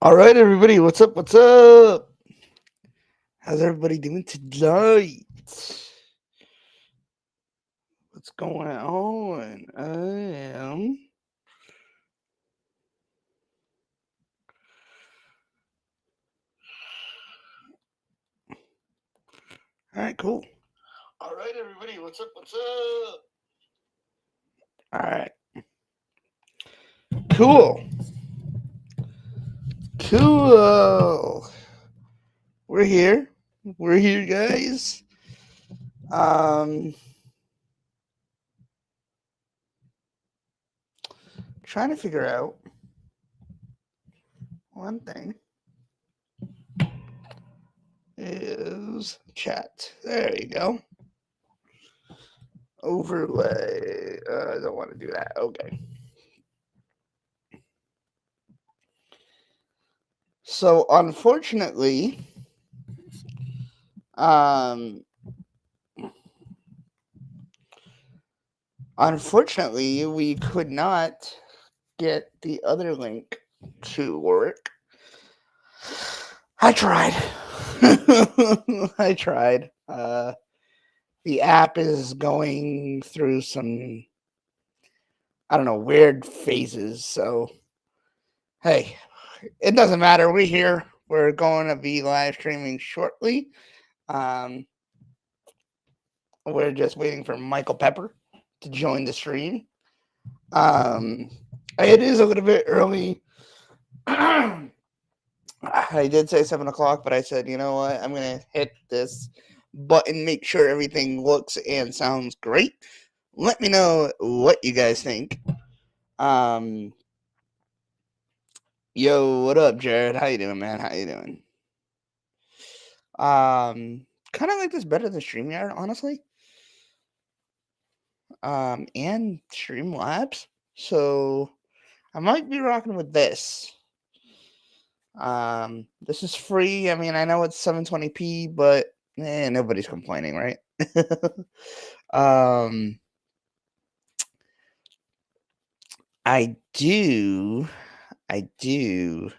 All right, everybody, what's up? What's up? How's everybody doing tonight? What's going on? I am. All right, cool. All right, everybody, what's up? What's up? All right, cool. Cool. We're here. We're here, guys. Um, trying to figure out one thing is chat. There you go. Overlay. I don't want to do that. Okay. So um, unfortunately, we could not get the other link to work. I tried. I tried. The app is going through some, I don't know, weird phases. So, hey, it doesn't matter. We're here. We're going to be live streaming shortly. Um, we're just waiting for Michael Pepper to join the stream. It is a little bit early. I did say 7 o'clock, but I said, you know what? I'm gonna hit this button, make sure everything looks and sounds great. Let me know what you guys think. Um, yo, what up, Jared? How you doing, man? How you doing? Kind of like this better than StreamYard, honestly. And Streamlabs. So I might be rocking with this. This is free. I mean, I know it's 720p, but nobody's complaining, right? um, I do, I do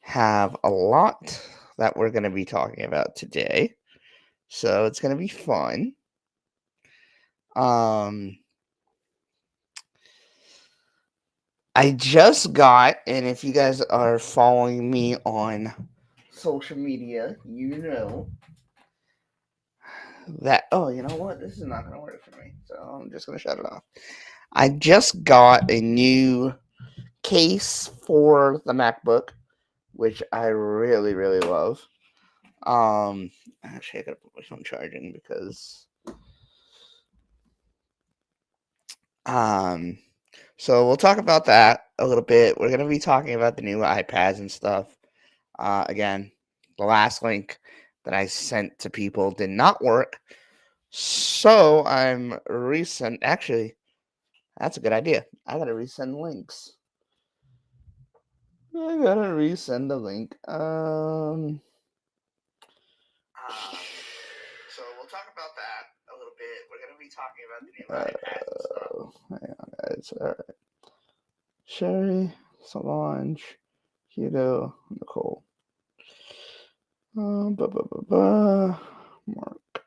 have a lot that we're going to be talking about today, so it's going to be fun. I just got, and if you guys are following me on social media, you know that. Oh, you know what? This is not going to work for me, so I'm just going to shut it off. I just got a new case for the MacBook, which I really, really love. Actually, I gotta put my phone charging because um, so we'll talk about that a little bit. We're gonna be talking about the new iPads and stuff. Again, the last link that I sent to people did not work, so I'm resend. Actually, that's a good idea. I gotta resend links. I gotta resend the link. So we'll talk about that a little bit. We're gonna be talking about the new iPads and stuff. Hang on, guys. All right. Sherry, Solange, Hugo, Nicole. Mark.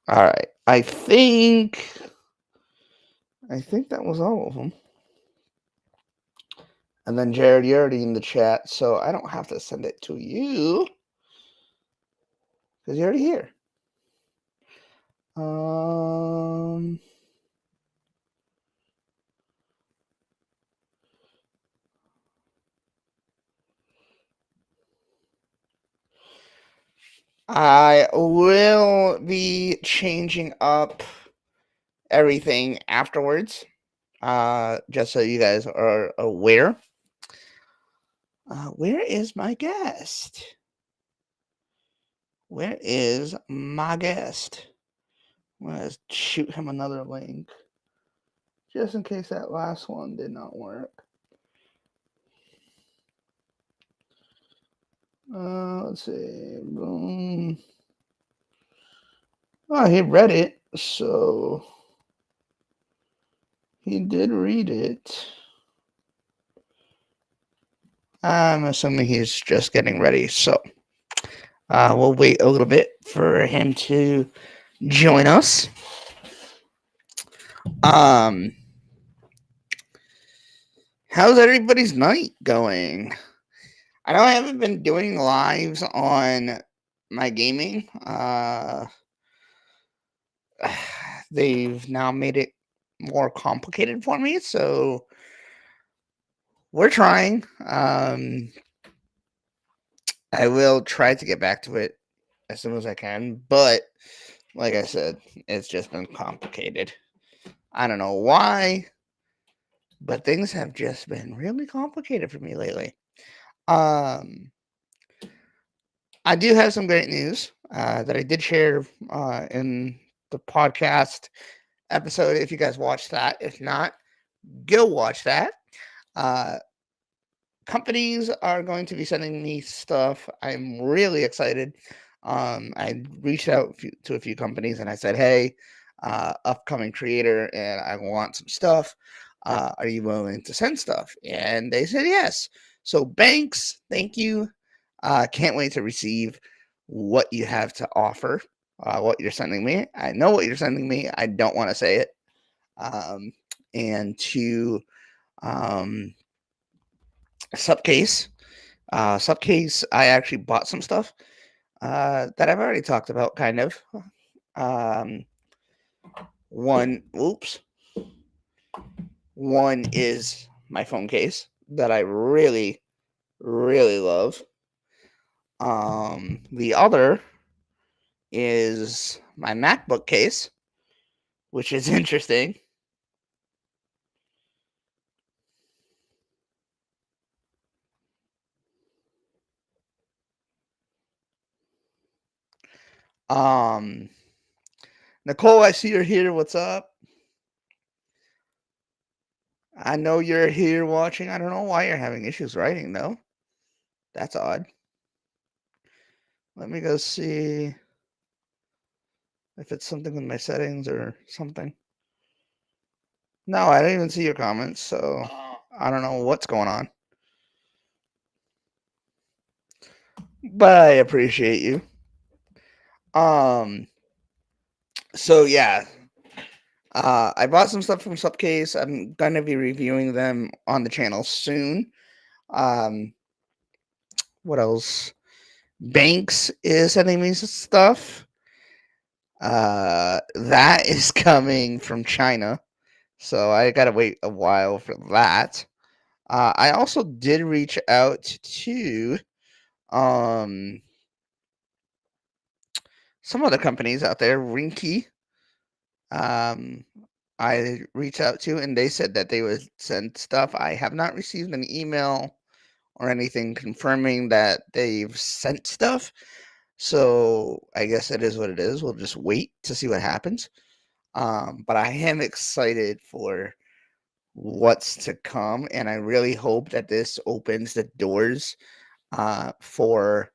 All right. I think that was all of them. And then Jared, you're already in the chat, so I don't have to send it to you because you're already here. I will be changing up everything afterwards, just so you guys are aware. Where is my guest? Where is my guest? I'm going to shoot him another link, just in case that last one did not work. Let's see. Boom. Oh, he read it, so he did read it. I'm assuming he's just getting ready, so we'll wait a little bit for him to join us. Um, how's everybody's night going? I know I haven't been doing lives on my gaming. They've now made it more complicated for me, so we're trying. I will try to get back to it as soon as I can, but like I said, it's just been complicated. I don't know why, but things have just been really complicated for me lately. Um, I do have some great news that I did share in the podcast episode. If you guys watched that, if not, go watch that. Uh, Companies are going to be sending me stuff. I'm really excited. I reached out to a few companies and I said, "Hey, upcoming creator, and I want some stuff. Are you willing to send stuff?" And they said yes. So banks, thank you. Can't wait to receive what you have to offer. What you're sending me. I know what you're sending me. I don't want to say it. Um, and to um, Subcase. Subcase, I actually bought some stuff that I've already talked about, kind of. Um, one, oops, one is my phone case that I really, really love. The other is my MacBook case, which is interesting. Um, Nicole, I see you're here. What's up? I know you're here watching. I don't know why you're having issues writing, though. That's odd. Let me go see if it's something with my settings or something. No, I don't even see your comments, so I don't know what's going on. But I appreciate you. Um, so yeah. I bought some stuff from Subcase. I'm gonna be reviewing them on the channel soon. Um, what else? Banks is sending me some stuff. That is coming from China, so I gotta wait a while for that. I also did reach out to um some other companies out there, Rinky. Um, I reached out to, and they said that they would send stuff. I have not received an email or anything confirming that they've sent stuff. So I guess it is what it is. We'll just wait to see what happens. But I am excited for what's to come, and I really hope that this opens the doors for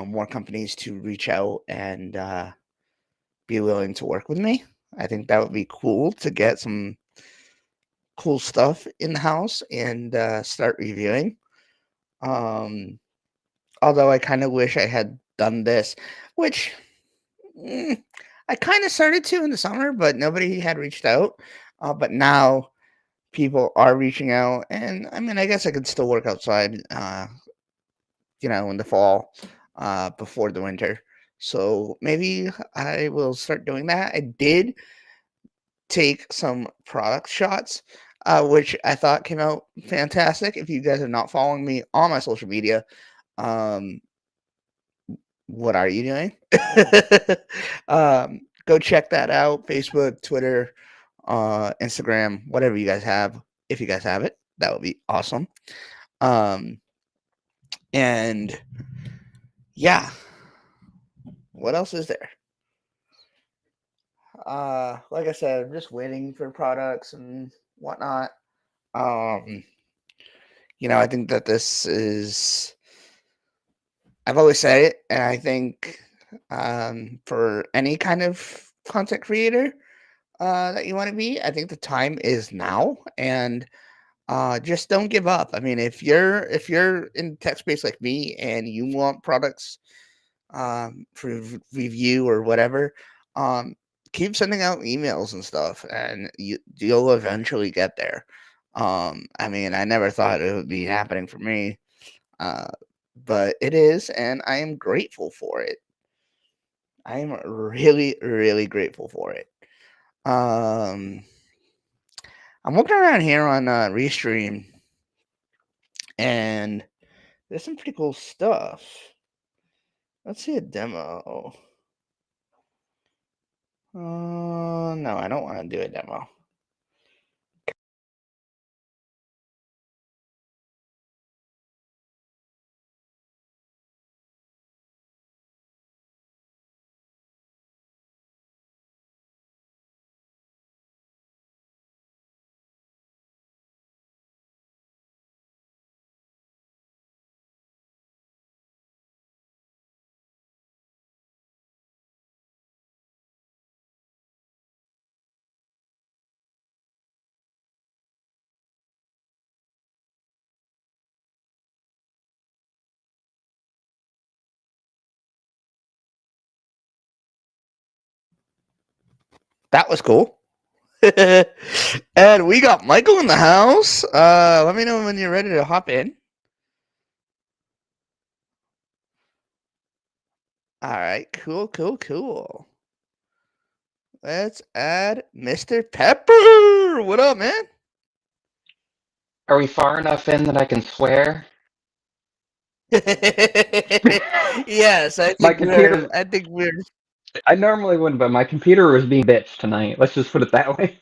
more companies to reach out and be willing to work with me. I think that would be cool to get some cool stuff in the house and start reviewing. Um, Although I kind of wish I had done this, which I kind of started to in the summer, but nobody had reached out. But now people are reaching out, and I mean, I guess I could still work outside, in the fall, before the winter. So maybe I will start doing that. I did take some product shots, which I thought came out fantastic. If you guys are not following me on my social media, um, what are you doing? Go check that out. Facebook, Twitter, Instagram, whatever you guys have. If you guys have it, that would be awesome. Um, and yeah, what else is there? Like I said, I'm just waiting for products and whatnot. Um, I think that this is. I've always said it, and I think for any kind of content creator, that you want to be. I think the time is now, and just don't give up. I mean, if you're in tech space like me and you want products for review or whatever, um, keep sending out emails and stuff, and you'll eventually get there. I mean, I never thought it would be happening for me, uh, but it is, and I am grateful for it. I am really, really grateful for it. Um, I'm looking around here on Restream, and there's some pretty cool stuff. Let's see a demo. No, I don't want to do a demo. That was cool. And we got Michael in the house. Let me know when you're ready to hop in. All right, cool, cool, cool. Let's add Mr. Pepper. What up, man? Are we far enough in that I can swear? Yes, I My think we're. computer, I think we're. I normally wouldn't, but my computer was being bitched tonight. Let's just put it that way.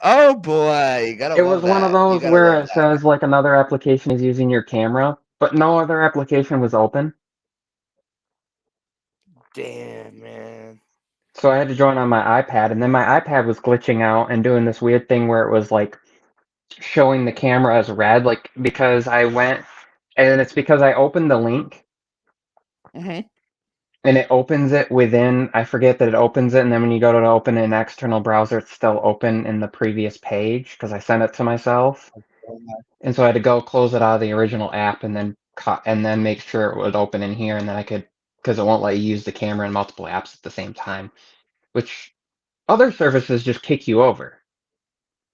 Oh boy, you gotta It was love one of that. You those gotta where love it that. says like another application is using your camera, but no other application was open. Damn, man. So I had to join on my iPad, and then my iPad was glitching out and doing this weird thing where it was like showing the camera as red, like because I went, and it's because I opened the link Hmm. and it opens it within, I forget that it opens it, and then when you go to open an external browser, it's still open in the previous page because I sent it to myself. And so I had to go close it out of the original app and then and then make sure it would open in here, and then I could, because it won't let you use the camera in multiple apps at the same time, which other services just kick you over.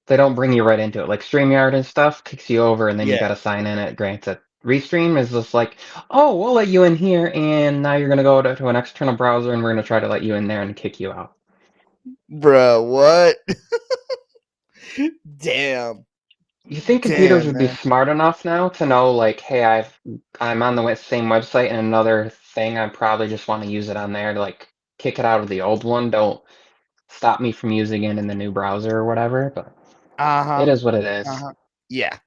They don't bring you right into it. Like StreamYard and stuff kicks you over, and then you Yeah, got to sign in. It grants it. Restream is just like, oh, we'll let you in here, and now you're gonna go to an external browser, and we're gonna try to let you in there and kick you out. bro. What? Damn. You think computers Damn, would be man. smart enough now to know, like, hey, I'm on the same website, and another thing, I probably just want to use it on there to like kick it out of the old one. Don't stop me from using it in the new browser or whatever. But Uh it huh. is what it Uh is. huh. Yeah,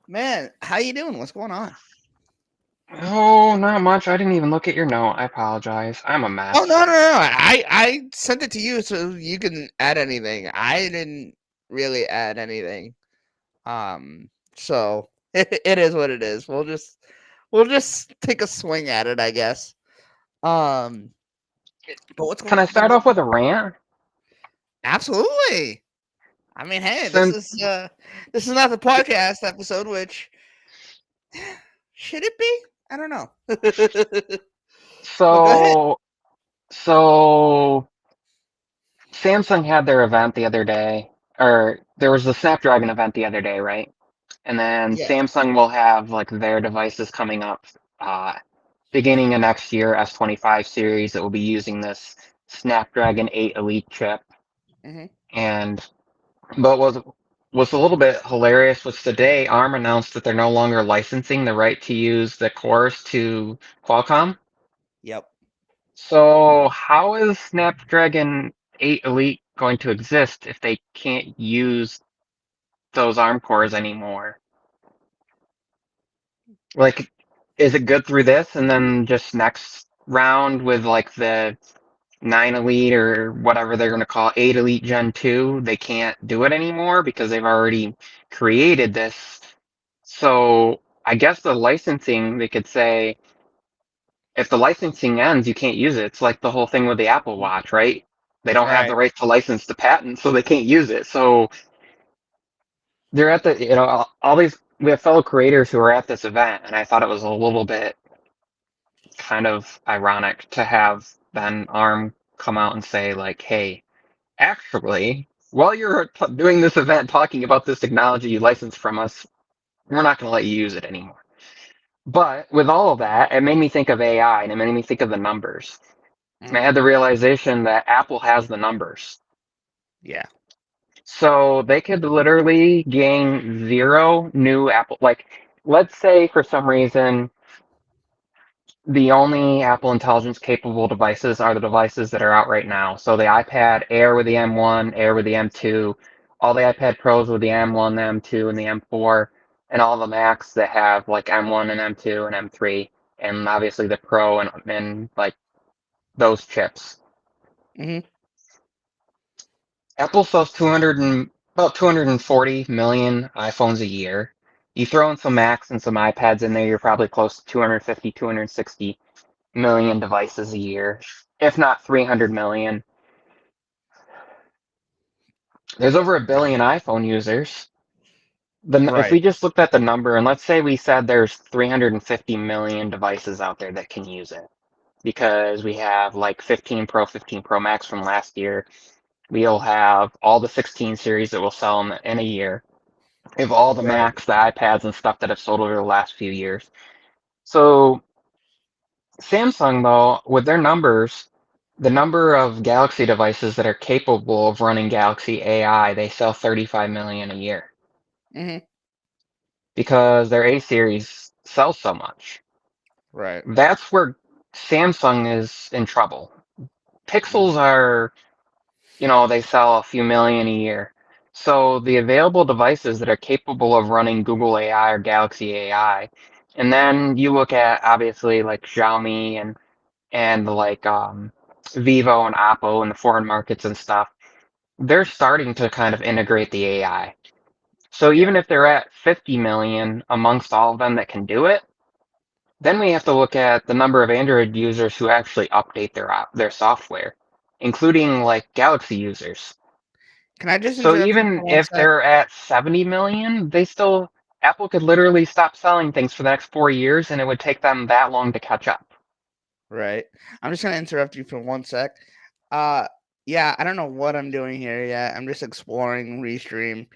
man. How you doing? What's going on? Oh, not much. I didn't even look at your note. I apologize. I'm a Oh mess. no, no, no! I sent it to you so you can add anything. I didn't really add anything. So it is what it is. We'll just take a swing at it, I guess. Um, but what's Can going I on? start off with a rant? Absolutely. I mean, hey, this Since is uh this is not the podcast episode, which should it be? I don't know. But go ahead. so so Samsung had their event the other day, or there was the Snapdragon event the other day, right? And then Yes. Samsung will have like their devices coming up uh, beginning of next year, S25 series that will be using this Snapdragon 8 Elite chip. Hmm. And but was a little bit hilarious was today ARM announced that they're no longer licensing the right to use the cores to Qualcomm. Yep. So how is Snapdragon 8 Elite going to exist if they can't use those ARM cores anymore? Like, is it good through this and then just next round with like the 9 Elite or whatever they're going to call 8 Elite Gen 2, they can't do it anymore because they've already created this. So I guess the licensing, they could say, if the licensing ends, you can't use it. It's like the whole thing with the Apple Watch, right? They don't have the Right. right to license the patent, so they can't use it. So they're at the, all these, we have fellow creators who are at this event, and I thought it was a little bit kind of ironic to have Ben Arm come out and say, like, hey, actually, while you're doing this event talking about this technology you licensed from us, we're not going to let you use it anymore. But with all of that, it made me think of AI and it made me think of the numbers. And I Mm, had the realization that Apple has the numbers. yeah. So they could literally gain zero new Apple. Like, let's say for some reason the only Apple Intelligence capable devices are the devices that are out right now. So the iPad Air with the M1, Air with the M2, all the iPad Pros with the M1, the M2, and the M4, and all the Macs that have like M1 and M2 and M3, and obviously the Pro and like those chips. Hmm. Apple sells about 240 million iPhones a year. You throw in some Macs and some iPads in there, you're probably close to 250, 260 million devices a year, if not 300 million. There's over a billion iPhone users. If Right. we just looked at the number, and let's say we said there's 350 million devices out there that can use it, because we have like 15 Pro, 15 Pro Max from last year. We'll have all the 16 series that will sell in a year. We have all the Right. Macs, the iPads, and stuff that have sold over the last few years. So Samsung, though, with their numbers, the number of Galaxy devices that are capable of running Galaxy AI, they sell 35 million a year Hmm. because their A series sells so much. Right. That's where Samsung is in trouble. Mm, Pixels are, they sell a few million a year. So the available devices that are capable of running Google AI or Galaxy AI, and then you look at obviously like Xiaomi and like Vivo and Oppo and the foreign markets and stuff, they're starting to kind of integrate the AI. So yeah. even if they're at 50 million amongst all of them that can do it, then we have to look at the number of Android users who actually update their software, including like Galaxy users. Can I just So interrupt you even for one if sec? they're at 70 million, Apple could literally stop selling things for the next 4 years and it would take them that long to catch up. Right. I'm just gonna interrupt you for one sec. Uh, yeah, I don't know what I'm doing here yet. I'm just exploring Restream.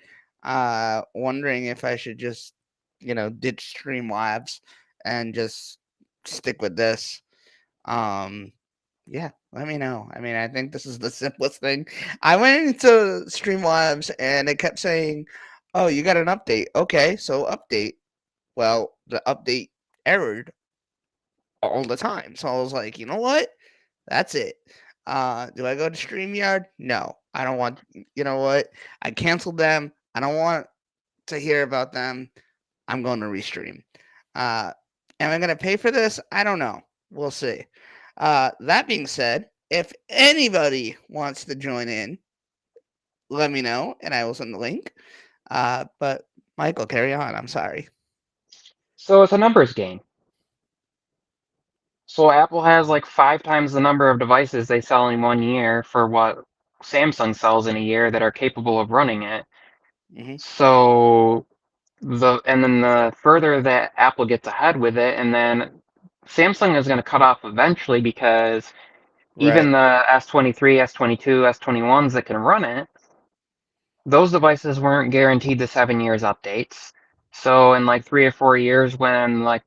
Wondering if I should just, ditch Streamlabs and just stick with this. Um, yeah, let me know. I mean, I think this is the simplest thing. I went into Streamlabs and it kept saying, "Oh, you got an update." Okay, so update. Well, the update errored all the time. So I was like, you know what? That's it. Do I go to StreamYard? No. I don't want, you know what? I canceled them. I don't want to hear about them. I'm going to restream. Uh, am I going to pay for this? I don't know. We'll see. That being said, if anybody wants to join in, let me know and I will send the link. But Michael, carry on. I'm sorry. So it's a numbers game. So Apple has like 5 times the number of devices they sell in one year for what Samsung sells in a year that are capable of running it. Hmm. So the further that Apple gets ahead with it, and then Samsung is going to cut off eventually because Right. even the S23, S22, S21s that can run it, those devices weren't guaranteed the 7 years updates. So in like 3 or 4 years, when like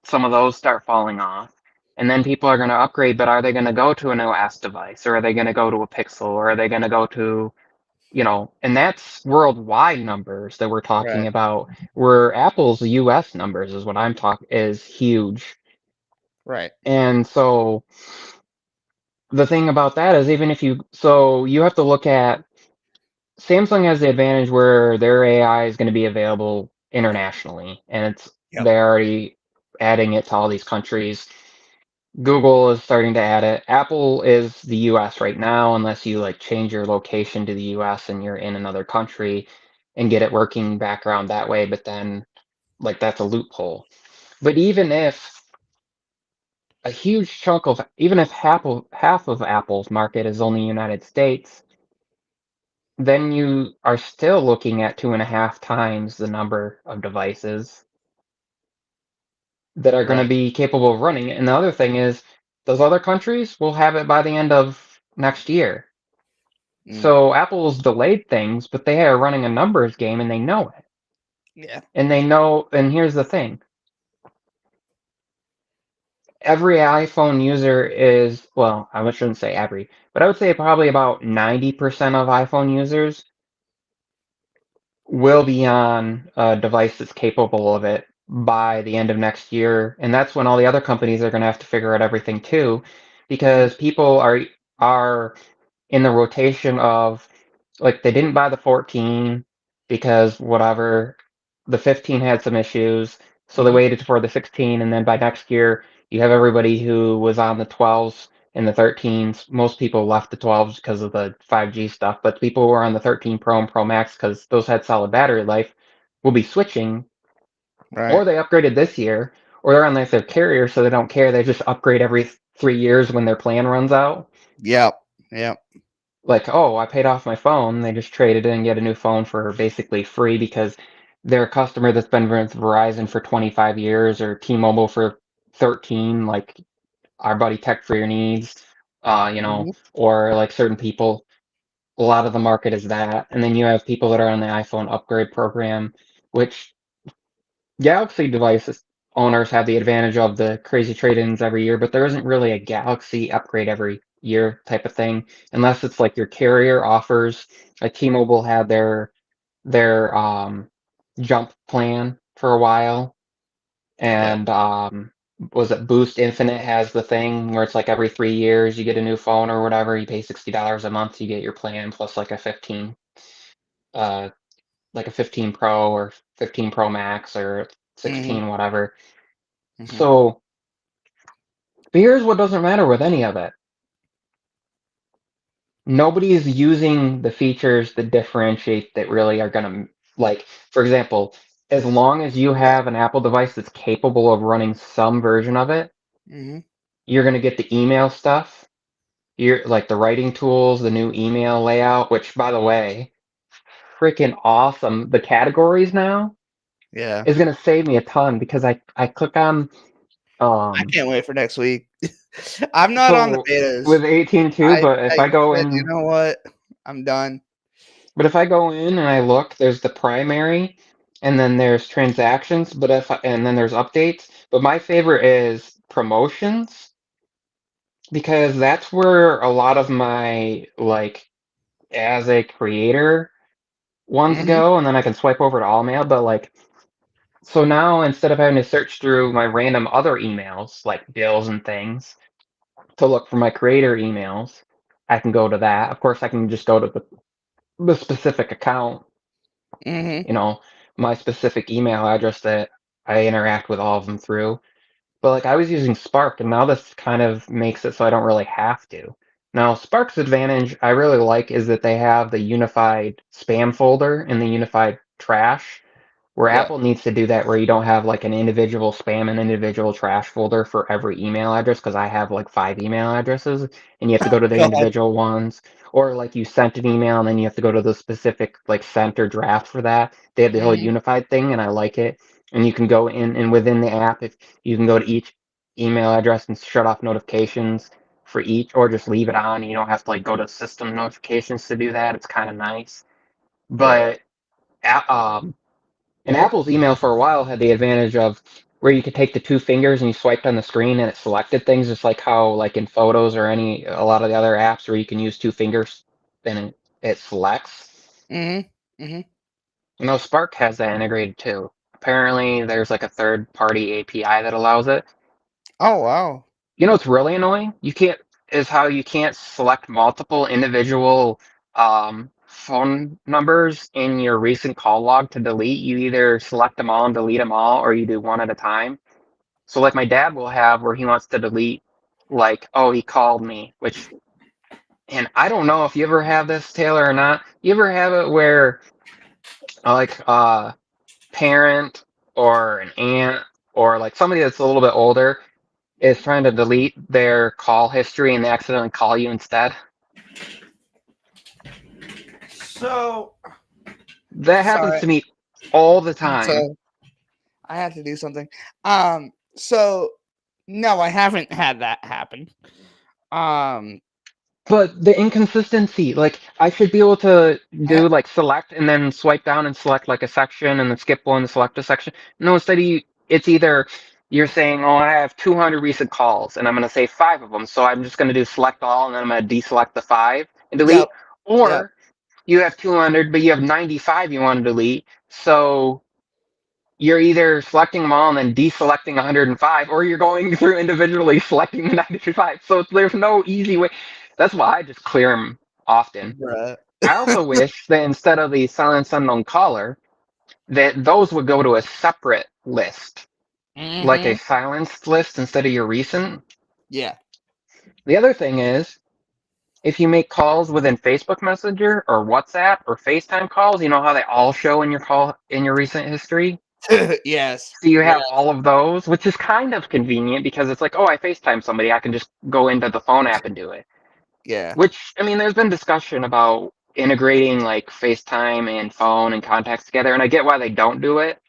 some of those start falling off, and then people are going to upgrade, but are they going to go to an OS device, or are they going to go to a Pixel, or are they going to go to, and that's worldwide numbers that we're talking Right. about. Where Apple's US numbers is what I'm talking is huge, Right. and so the thing about that is so you have to look at Samsung has the advantage where their AI is going to be available internationally, and Yep. they're already adding it to all these countries. Google is starting to add it. Apple is the US right now, unless you like change your location to the US and you're in another country and get it working background that way, but then like that's a loophole. But even if a huge chunk of, even if half of Apple's market is only United States, then you are still looking at 2.5 times the number of devices that are going to Right. be capable of running it. And the other thing is, those other countries will have it by the end of next year. Mm. So Apple's delayed things, but they are running a numbers game and they know it. Yeah. And they know, and here's the thing, every iPhone user is, well, I shouldn't say every, but I would say probably about 90% of iPhone users will be on a device that's capable of it by the end of next year. And that's when all the other companies are going to have to figure out everything too, Mm. because people are in the rotation of, like, they didn't buy the 14 because whatever, the 15 had some issues, so they Mm-hmm. waited for the 16, and then by next year you have everybody who was on the 12s and the 13s. Most people left the 12s because of the 5G stuff, but people who are on the 13 Pro and Pro Max because those had solid battery life will be switching, Right. or they upgraded this year, or they're on like their carrier so they don't care, they just upgrade every 3 years when their plan runs out. Yep. Yep. Like, oh, I paid off my phone. They just traded in and get a new phone for basically free because they're a customer that's been with Verizon for 25 years or T-Mobile for 13, like our buddy Tech for Your Needs, Mm-hmm. or like certain people. A lot of the market is that. And then you have people that are on the iPhone upgrade program, which Galaxy devices owners have the advantage of the crazy trade-ins every year, but there isn't really a Galaxy upgrade every year type of thing, unless it's like your carrier offers. Like T-Mobile had their jump plan for a while, Yep. and was it Boost Infinite has the thing where it's like every 3 years you get a new phone or whatever. You pay $60 a month, you get your plan plus uh like a 15 Pro or 15 Pro Max or Mm-hmm. 16 whatever. Mm-hmm. So, but here's what doesn't matter with any of it. Nobody is using the features that differentiate that really are going to, like, for example, as long as you Yeah. have an Apple device that's capable of running some version of it, Mm-hmm. you're going to get the email stuff. You're like the writing tools, the new email layout, which by the way, freaking awesome. The categories now Yeah. is going to save me a ton because I click on I um can't wait for next week. I'm not on the so betas. with 18 too, I said, you know what? I'm done. but if I go in and I look, there's the primary, and then there's transactions, and then there's updates. But my favorite is promotions because that's where a lot of my, like, as a creator ones Mm-hmm. go, and then I can swipe over to all mail. But like, so now instead of having to search through my random other emails like bills and things to look for my creator emails, I can go to that. Of course, I can just go to the specific account, Mm-hmm. you know, my specific email address that I interact with all of them through. But like, I was using Spark, and now this kind of makes it so I don't really have to. Now, Spark's advantage I really like is that they have the unified spam folder and the unified trash. Where Yeah. Apple needs to do that, where you don't have like an individual spam and individual trash folder for every email address, because I have like 5 email addresses, and you have to go to the God. individual ones, or like you sent an email and then you have to go to the specific like sent or draft for that. They have the whole Mm-hmm. unified thing, and I like it. And you can go in and within the app, if you can go to each email address and shut off notifications for each, or just leave it on. You don't have to like go to system notifications to do that. It's kind of nice, Yeah. but. And Apple's email for a while had the advantage of where you could take the two fingers and you swiped on the screen and it selected things, just like how like in Photos or a lot of the other apps where you can use two fingers and it selects. Mm-hmm. Mm-hmm. You know, Spark has that integrated too. Apparently, there's like a third-party API that allows it. Oh wow. You know what's really annoying? How you can't select multiple individual phone numbers in your recent call log to delete. You either select them all and delete them all, or you do one at a time. So like my dad will have where he wants to delete, like, oh, he called me, which, and I don't know if you ever have this, Taylor, or not. You ever have it where like parent or an aunt or like somebody that's a little bit older, is trying to delete their call history and they accidentally call you instead. So That happens sorry. to me all the time. So I have to do something. So no, I haven't had that happen. Um, But the inconsistency, like I should be able to I, do like select and then swipe down and select like a section and then skip one and select a section. No, instead it's either you're saying, oh, I have 200 recent calls and I'm going to save five of them. So I'm just going to do select all and then I'm going to deselect the five and yep, delete. yep, Or you have 200, but you have 95 you want to delete. So you're either selecting them all and then deselecting 105, or you're going through individually selecting the 95. So there's no easy way. That's why I just clear them often. bruh. I also wish that instead of the silence unknown caller, that those would go to a separate list, like a Mm-hmm. silenced list instead of your recent. Yeah. The other thing is, if you make calls within Facebook Messenger or WhatsApp or FaceTime calls, you know how they all show in your call in your recent history? Yes. So you Yeah. have all of those, which is kind of convenient because it's like, oh, I FaceTime somebody, I can just go into the phone app and do it. Yeah. Which, I mean, there's been discussion about integrating like FaceTime and phone and contacts together, and I get why they don't do it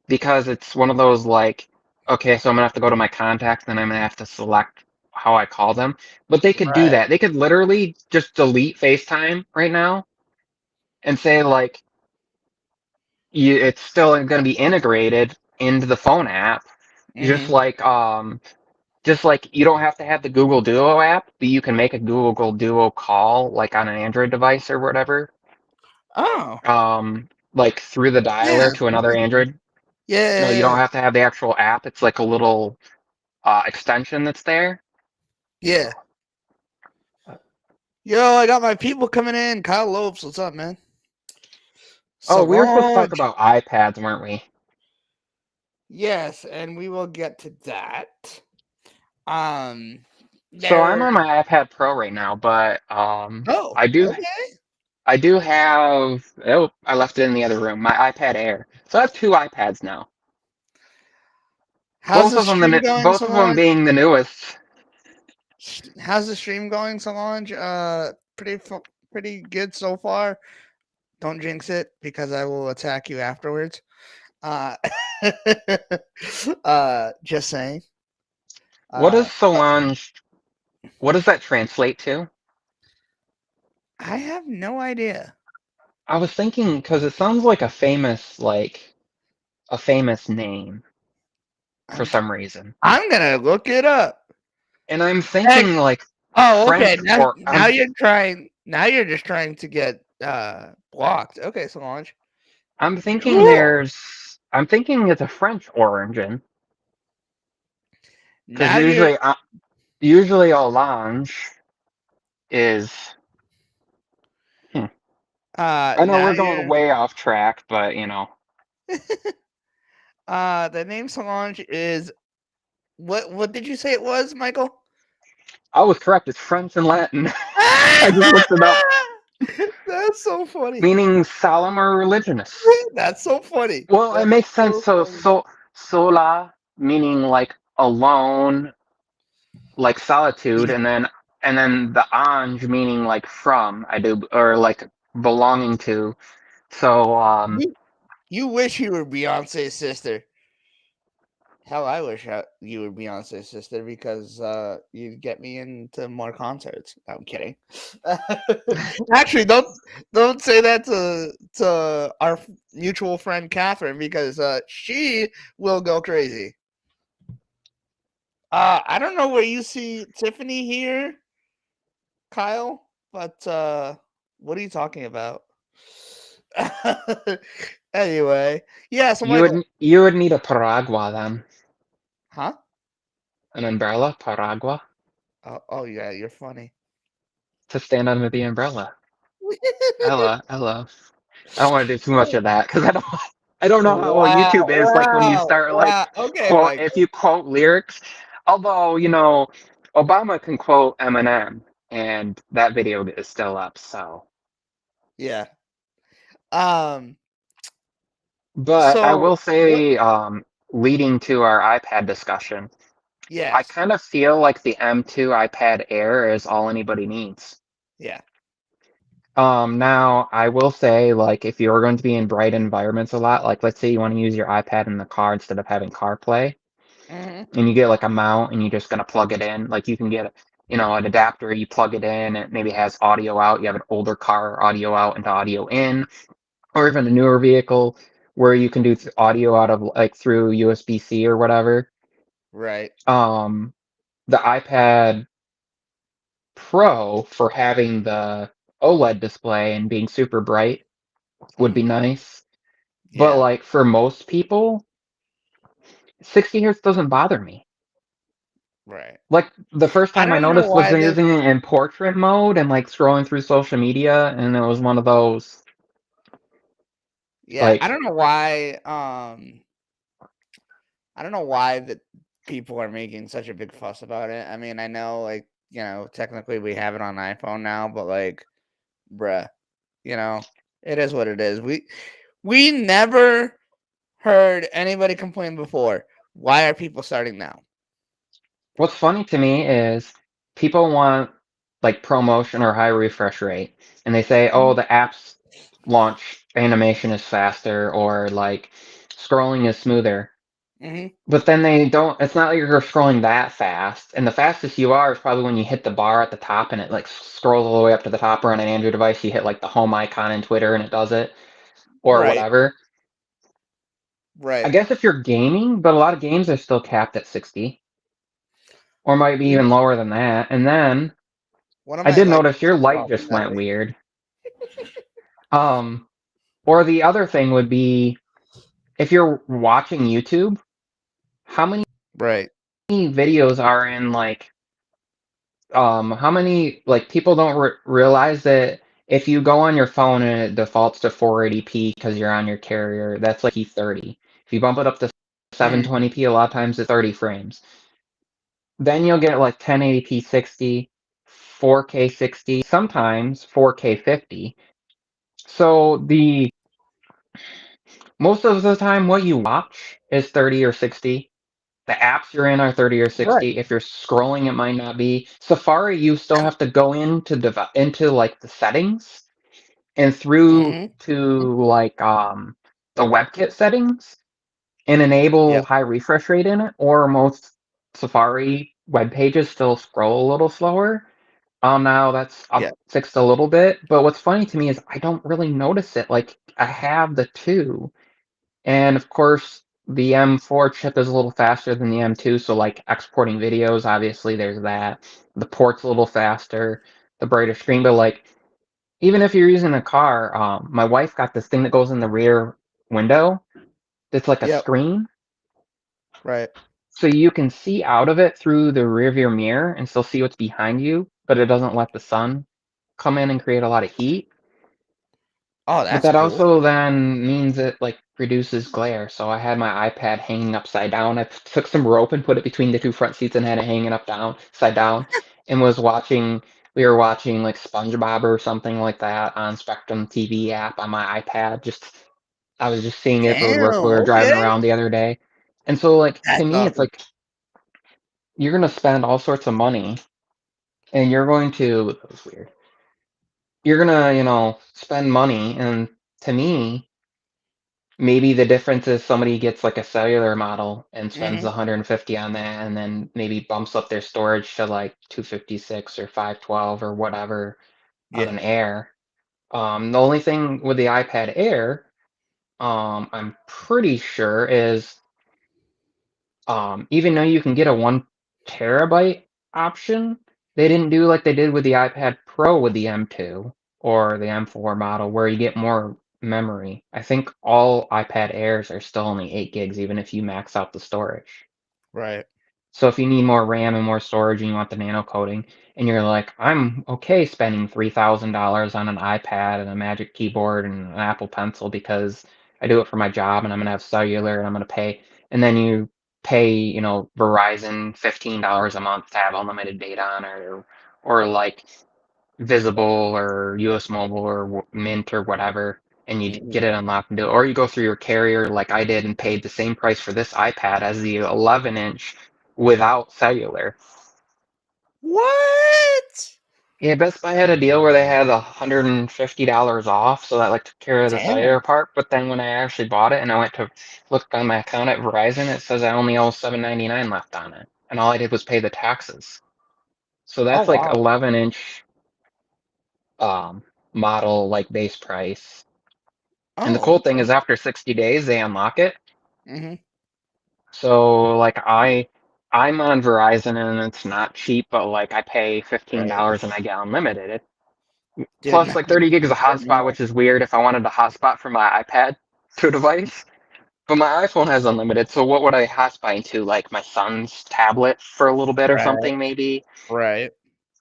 because it's one of those like, okay, so I'm gonna have to go to my contacts, then I'm gonna have to select how I call them. But they could do Right. that. They could literally just delete FaceTime right now and say like, it's still gonna be integrated into the phone app, just Mm-hmm. like just like you don't have to have the Google Duo app, but you can make a Google Duo call like on an Android device or whatever, Oh. like through the Yeah. dialer to another Android. No, you Yeah. don't have to have the actual app. It's like a little extension that's there. Yeah. So, Yo, I got my people coming in. Kyle Lopes, what's up, man? oh, we were supposed to talk Solange. about iPads, weren't we? Yes, and we will get to that. Um, So I'm there. on my iPad Pro right now, but Oh, I do okay. I do have. Oh, I left it in the other room. My iPad Air. So I have two iPads now. How's the stream going, Both of them Solange? being the newest. How's the stream going, Solange? Pretty good so far. Don't jinx it because I will attack you afterwards. Uh, just saying. What does But Solange? What does that translate to? I have no idea. I was thinking because it sounds like a famous name for I'm some reason, I'm gonna look it up. and I'm Heck, thinking like oh, okay. French or Now you're trying. Now you're just trying to get blocked. Okay, Solange. I'm thinking it's a French origin because Now you're usually Orange is. Hmm, I know now we're going you're way off track, but you know. the name Solange is what did you say it was, Michael? I was correct. It's French and Latin. I just looked it up, That's so funny. meaning solemn or religionist. That's so funny. Well, it That's makes sense. so funny. Sola meaning like alone, like solitude, and then the ange meaning like from. I do or like belonging to. So You, you wish you were Beyonce's sister. Hell, I wish you were Beyonce's sister because you'd get me into more concerts. No, I'm kidding. Actually, don't say that to our mutual friend Catherine because she will go crazy. I don't know where you see Tiffany here, Kyle, but what are you talking about? Anyway, yeah. So Michael, you would need a paragua then, huh? an umbrella paragua Oh yeah, you're funny. to stand under the umbrella. Ella. I don't want to do too much of that because I don't know how well Wow, YouTube is like when you wow, start like wow. Okay, quote if Michael. you quote lyrics. Although, you know, Obama can quote Eminem and that video is still up, so. Yeah. Um. But I So will what? say, leading to our iPad discussion, I Yes. kind of feel like the M2 iPad Air is all anybody needs. Yeah. Now I will say, like, if you're going to be in bright environments a lot, like let's say you want to use your iPad in the car instead of having CarPlay, Hmm. and you get like a mount and you're just gonna plug it in, like you can get, an adapter, you plug it in, it maybe has audio out, you have an older car audio out into audio in, or even a newer vehicle where you can do audio out of like through USB-C or whatever. Right. Um, the iPad Pro for having the OLED display and being super bright would be nice. But Yeah. like for most people, 60 hertz doesn't bother me. Right. Like the first I time I don't know noticed was why this. using it in portrait mode and like scrolling through social media, and it was one of those Yeah, I like, don't know why. I don't know why that people are making such a big fuss about it. I mean, I know, like, technically we have it on iPhone now, but like, bruh, you know, it is what it is. We never heard anybody complain before. Why are people starting now? what's funny to me is people want like promotion or high refresh rate, and they say, oh, Hmm. the app's launch animation is faster or like scrolling is smoother. Hmm. But then they don't, it's not like you're scrolling that fast. And the fastest you are is probably when you hit the bar at the top and it like scrolls all the way up to the top, or on an Android device, you hit like the home icon in Twitter and it does it, or Right. whatever. I Right. guess if you're gaming, but a lot of games are still capped at 60, or might be Mm, even lower than that. And then One of I my did lights notice your turned light off just went today. weird. Um, or the other thing would be if you're watching YouTube, how many Right. videos are in like how many like people don't realize that if you go on your phone and it defaults to 480p because you're on your carrier, that's like E30. If you bump it up to Mm, 720p, a lot of times it's 30 frames. Then you'll get like 1080p 60, 4K 60, sometimes 4K 50. So the most of the time what you watch is 30 or 60. The apps you're in are 30 or right. 60. If you're scrolling, it might not be. Safari, you still have to go into like the settings and through Hmm. to like the WebKit settings and enable Yep. high refresh rate in it, or most Safari web pages still scroll a little slower. Now that's Yeah. up fixed a little bit, but what's funny to me is I don't really notice it. Like I have the two, and of course, the M4 chip is a little faster than the M2, so like exporting videos, obviously there's that. The port's a little faster, the brighter screen, but like even if you're using a car, my wife got this thing that goes in the rear window. It's like a Yep. screen, Right. so you can see out of it through the rear view mirror and still see what's behind you, but it doesn't let the sun come in and create a lot of heat. Oh, But that's that cool. also then means it like reduces glare. So I had my iPad hanging upside down. I took some rope and put it between the two front seats and had it hanging upside down, and was watching. We were watching like SpongeBob or something like that on Spectrum TV app on my iPad. I was just seeing it if it would Damn. work. We were driving Okay. around the other day, and so like to That's me, it's awesome. like you're gonna spend all sorts of money, and you're going to. That was weird. You're gonna spend money, and to me. Maybe the difference is somebody gets like a cellular model and spends Hmm. 150 on that and then maybe bumps up their storage to like 256 or 512 or whatever on Yeah. an Air. The only thing with the iPad Air, I'm pretty sure is even though you can get a 1 terabyte option, they didn't do like they did with the iPad Pro with the M2 or the M4 model, where you get more memory. I think all iPad Airs are still only 8 gigs, even if you max out the storage. Right. So if you need more RAM and more storage and you want the nano coding, and you're like, I'm okay spending $3,000 on an iPad and a Magic Keyboard and an Apple Pencil because I do it for my job and I'm gonna have cellular and I'm gonna pay, and then you pay, Verizon $15 a month to have unlimited data on it, or like Visible or US Mobile or Mint or whatever, and you Hmm. get it unlocked and do it. Or you go through your carrier like I did and paid the same price for this iPad as the 11-inch without cellular. What? Yeah, Best Buy had a deal where they had $150 off, so that like took care of the cellular Damn. part. But then when I actually bought it and I went to look on my account at Verizon, it says I only owe $7.99 left on it, and all I did was pay the taxes. So Oh that's like wow. 11-inch um model like base price. And the Oh, cool thing okay. is after 60 days they unlock it. Mm-hmm. So like I'm on Verizon and it's not cheap, but like I pay Right. $15 and I get unlimited. Dude, Plus like 30 gigs of hotspot, which is weird if I wanted to hotspot from my iPad to a device. But my iPhone has unlimited, so what would I hotspot into? Like my son's tablet for a little bit or right, something maybe? right.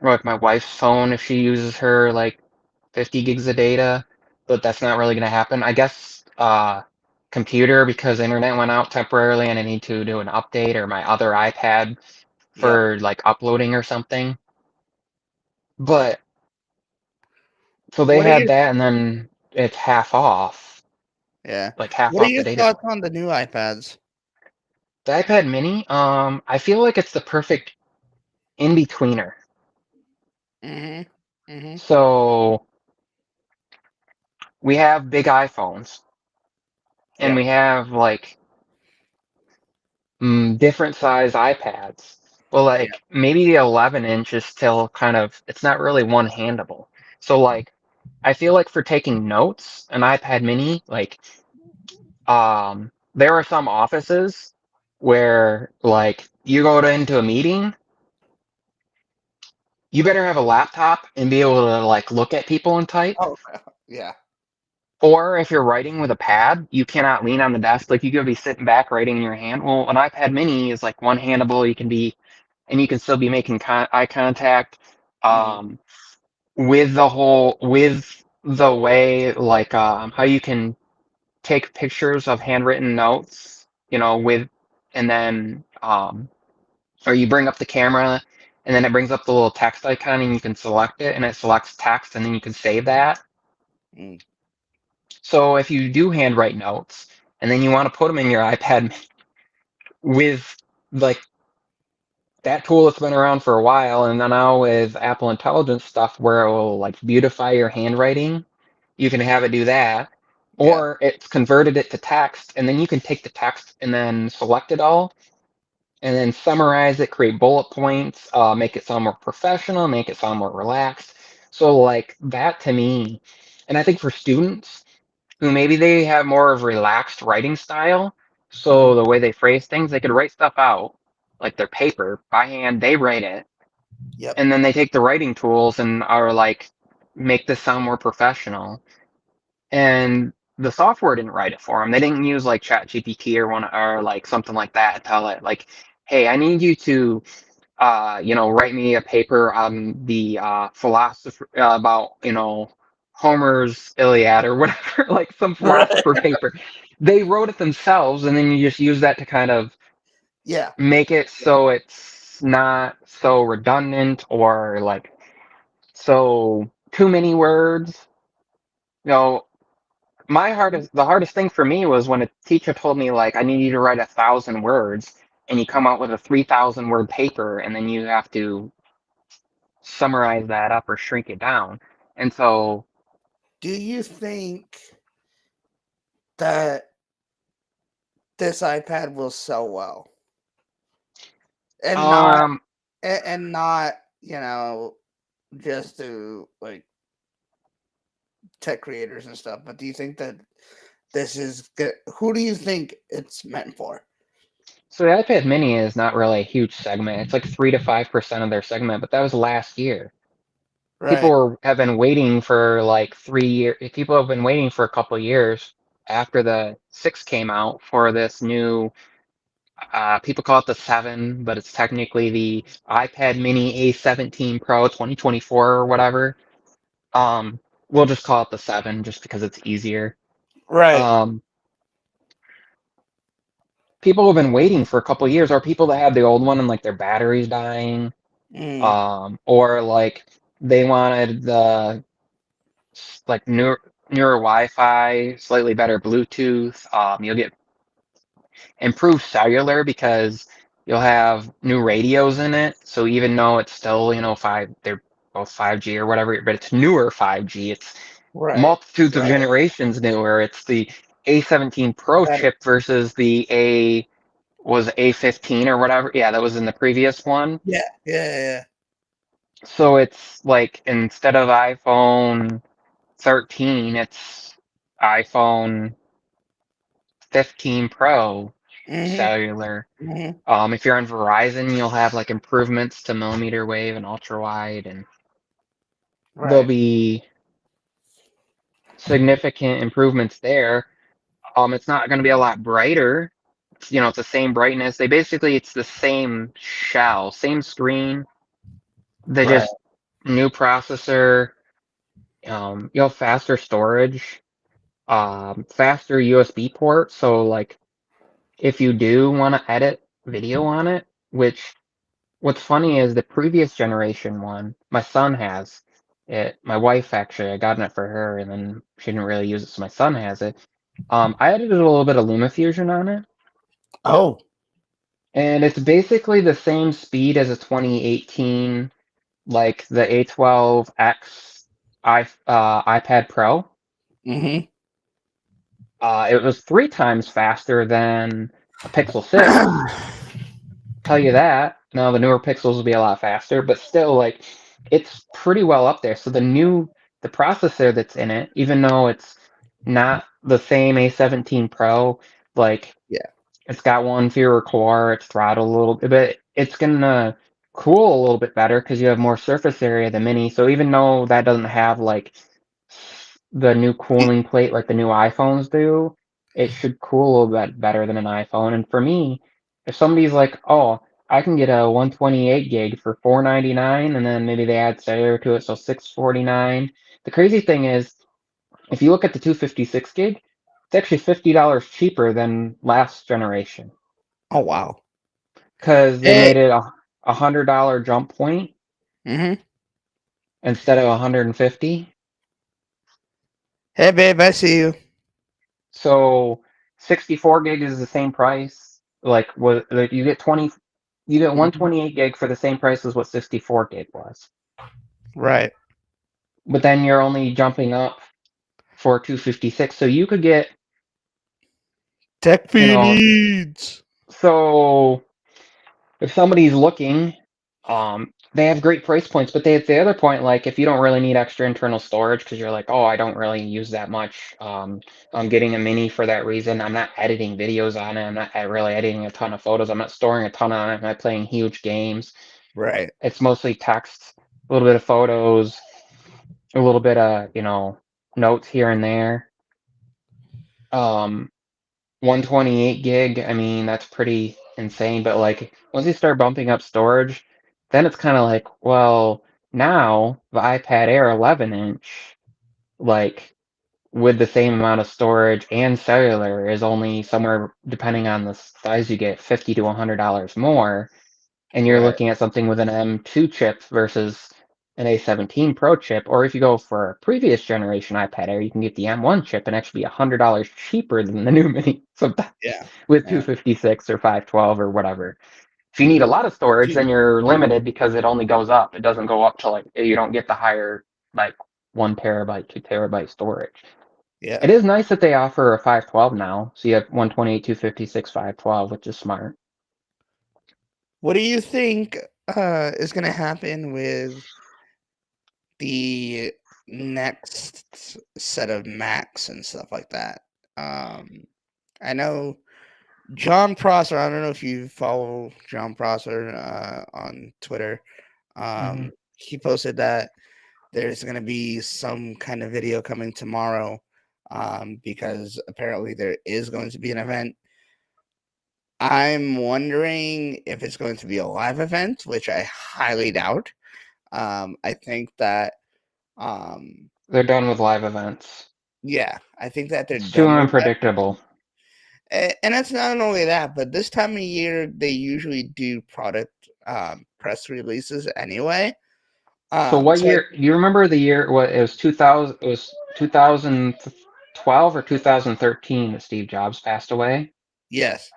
Or like my wife's phone if she uses her like 50 gigs of data, but that's not really gonna happen. I guess computer because the internet went out temporarily and I need to do an update or my other iPad Yep. for like uploading or something. But so they What are had your that and then it's half off, Yeah? like half What are off the your data thoughts plan. on the new iPads? The iPad mini, I feel like it's the perfect in-betweener. Mm-hmm. Mm-hmm. So we have big iPhones and Yep. we have like different size iPads. Well, Yep. like maybe the 11 inch is still kind of, it's not really one handable. So like, I feel like for taking notes, an iPad mini, like, there are some offices where like you go into a meeting, you better have a laptop and be able to like look at people and type. Oh, yeah. Or if you're writing with a pad, you cannot lean on the desk. Like you could be sitting back writing in your hand. Well, an iPad mini is like one handable. You can be and you can still be making eye contact Mm-hmm. um, with the way like how you can take pictures of handwritten notes, with and then or you bring up the camera and then it brings up the little text icon and you can select it and it selects text and then you can save that. Mm. So if you do handwrite notes and then you want to put them in your iPad with like that tool that's been around for a while, and then now with Apple Intelligence stuff where it will like beautify your handwriting, you can have it do that. Yeah. Or it's converted it to text, and then you can take the text and then select it all, and then summarize it, create bullet points, make it sound more professional, make it sound more relaxed. So like that to me, and I think for students who maybe they have more of a relaxed writing style. Mm-hmm. So the way they phrase things, they could write stuff out, like their paper by hand, they write it, Yep. and then they take the writing tools and are like, make this sound more professional. And the software didn't write it for them. They didn't use like ChatGPT or one or like something like that to tell it like, hey, I need you to write me a paper on the philosopher about, Homer's Iliad or whatever, like some Right. philosopher paper. They wrote it themselves, and then you just use that to kind of Yeah. make it Yeah. so it's not so redundant or like so too many words. You know, the hardest thing for me was when a teacher told me like I need you to write 1,000 words, and you come out with a 3,000 word paper, and then you have to summarize that up or shrink it down. And so, Do you think that this iPad will sell well and not um, and not just to like tech creators and stuff? But do you think that this is good? Who do you think it's meant for? so the iPad Mini is not really a huge segment. It's like 3 to 5% of their segment, but that was last year. Right. Have been waiting for like 3 years. People have been waiting for a couple of years after the 6 came out for this new. People call it the 7, but it's technically the iPad Mini A17 Pro 2024 or whatever. Um, we'll just call it the 7 just because it's easier. Right. Um, People have been waiting for a couple of years, or people that had the old one and like their battery's dying, Mm. or like they wanted the like newer Wi-Fi, slightly better Bluetooth. You'll get improved cellular because You'll have new radios in it, so even though it's still, they're both 5G or whatever, but it's newer 5G. It's Right. multitudes of Right. generations newer. It's the A17 Pro Better. chip versus the A15 or whatever. Yeah, that was in the previous one. Yeah. Yeah. So it's like instead of iPhone 13, it's iPhone 15 Pro Yeah. cellular. Hmm. If you're on Verizon, you'll have like improvements to millimeter wave and ultra wide, and there'll Right. be significant improvements there. It's not going to be a lot brighter. It's the same brightness. It's the same shell, same screen. They Right. just new processor. You'll have faster storage, faster USB port. So like if you do want to edit video on it, which what's funny is the previous generation one, my son has it. My wife actually, I got it for her, and then she didn't really use it, so my son has it. I added a little bit of LumaFusion on it, Oh. and it's basically the same speed as a 2018, like the A12X iPad Pro. Hmm. It was 3 times faster than a Pixel 6. Tell you that. Now the newer Pixels will be a lot faster, but still, like, it's pretty well up there. So the processor that's in it, even though it's not the same A17 Pro, like Yeah. it's got one fewer core, it's throttled a little bit, but it's gonna cool a little bit better because you have more surface area than Mini. So even though that doesn't have like the new cooling plate like the new iPhones do, it should cool a little bit better than an iPhone. And for me, if somebody's like, "Oh, I can get a 128 gig for 499," and then maybe they add cellular to it, so 649. The crazy thing is, if you look at the 256 gig, it's actually $50 cheaper than last generation Oh wow. because they Hey. made it a $100 jump point Hmm. instead of 150. Hey, babe. I see you. So 64 gig is the same price. Like you get Mhm. 128 gig for the same price as what 64 gig was. Right. But then you're only jumping up for 256. So you could get, Tech you for know, needs. so if somebody's looking, they have great price points, but they at the other point, like if you don't really need extra internal storage because you're like, oh, I don't really use that much. I'm getting a mini for that reason. I'm not editing videos on it. I'm not really editing a ton of photos. I'm not storing a ton on it. I'm not playing huge games. Right. It's mostly text, a little bit of photos, a little bit of, notes here and there. Um, 128 gig, I mean, that's pretty insane. But like once you start bumping up storage, then it's kind of like, well, now the iPad Air 11-inch, like with the same amount of storage and cellular, is only somewhere, depending on the size you get, $50 to $100 more. And you're Right. looking at something with an M2 chip versus an A17 Pro chip. Or if you go for a previous generation iPad Air, you can get the M1 chip and actually be $100 cheaper than the new Mini. So Yeah. with Yeah. 256 or 512 or whatever. If you need a lot of storage, then you're limited because it only goes up. It doesn't go up to like you don't get the higher like 1 terabyte, 2 terabyte storage. Yeah. It is nice that they offer a 512 now, so you have 128, 256, 512, which is smart. What do you think is going to happen with the next set of Macs and stuff like that? Um, I know John Prosser. I don't know if you follow John Prosser on Twitter. Hmm. He posted that there's going to be some kind of video coming tomorrow because apparently there is going to be an event. I'm wondering if it's going to be a live event, which I highly doubt. I think that, um, They're done with live events. yeah, I think that they're It's too done with that. unpredictable. And it's not only that, but this time of year, they usually do product press releases anyway. So what So, like, year? You remember the year? What it was 2000? It was 2012 or 2013 that Steve Jobs passed away. yes,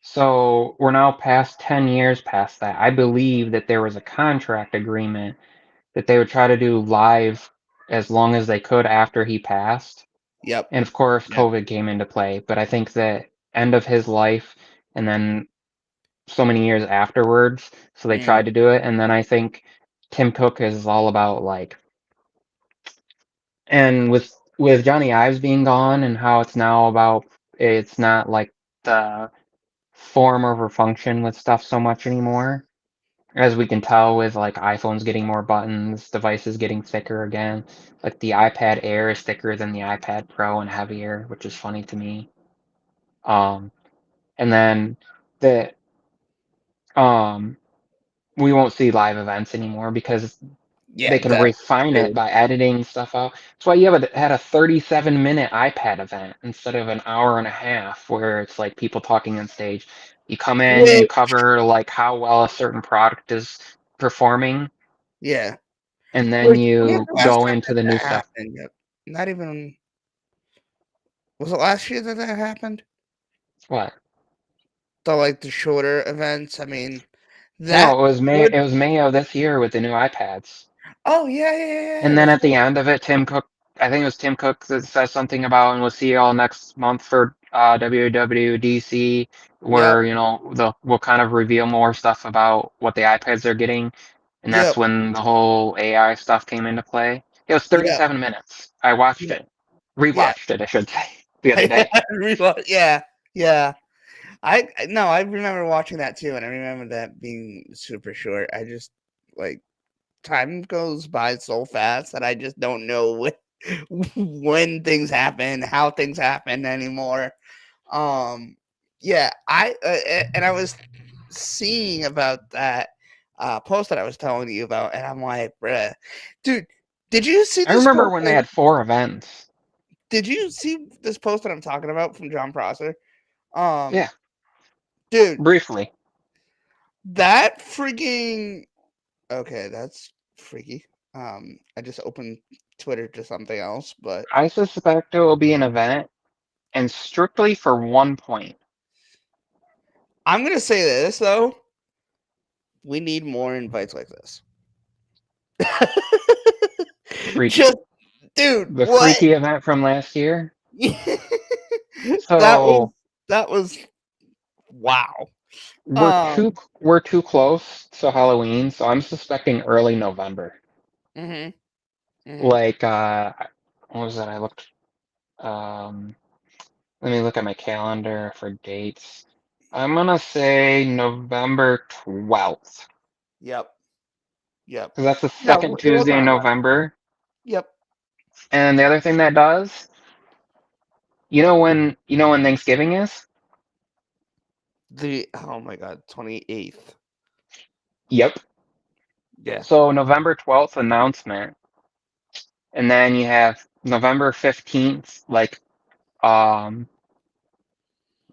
So we're now past 10 years past that. I believe that there was a contract agreement that they would try to do live as long as they could after he passed. Yep. And of course, Yep. COVID came into play. But I think that end of his life and then so many years afterwards, so they Mm, tried to do it. And then I think Tim Cook is all about like, and with Johnny Ives being gone and how it's now about it's not like the form over function with stuff so much anymore. As we can tell with like iPhones getting more buttons, devices getting thicker again. Like the iPad Air is thicker than the iPad Pro and heavier, which is funny to me. Um, and then the um we won't see live events anymore because yeah, they can that refine it dude. by editing stuff out. That's why you had a 37-minute iPad event instead of an hour and a half where it's like people talking on stage. You come in, you Which, cover like how well a certain product is performing, yeah. and then Which, when was you the last go time into that the new that stuff. happened? Yep. Not even. Was it last year that that happened? What? The like the shorter events. I mean, No, that would. It was May of this year with the new iPads. Oh yeah, yeah, yeah, yeah. And then That's at the right. end of it, Tim Cook, I think it was Tim Cook that says something about, and we'll see you all next month for WWDC, Yep. where, we'll kind of reveal more stuff about what the iPads are getting. And that's Yep. when the whole AI stuff came into play. It was Yep. 37 minutes. I watched Yep. it, Yeah. rewatched it, I should say, the other day. Yeah. Yeah. No, I remember watching that too, and I remember that being super short. I just like time goes by so fast that I just don't know when things happen, how things happen anymore. Um, yeah, and I was seeing about that post that I was telling you about, and I'm like, bruh, dude, did you see I this remember post? when they had 4 events. Did you see this post that I'm talking about from John Prosser? Um, Yeah, dude, briefly. that freaking okay, that's freaky. I just opened Twitter to something else, but I suspect it will be an event, and strictly for one point. I'm gonna say this though: we need more invites like this. Freaky. Just, dude, The what? freaky event from last year. that was So that was wow. we're too Um, we're too close to Halloween, so I'm suspecting early November. mhm, mhm. Like what was that? I looked um let me look at my calendar for dates. I'm gonna say November 12th. Yep, yep. Because that's the No, second it wasn't Tuesday in on last. November. Yep. And the other thing that does, you know when Thanksgiving is? The oh my god, 28th. Yep. Yeah. So November 12th announcement, and then you have November 15th, like um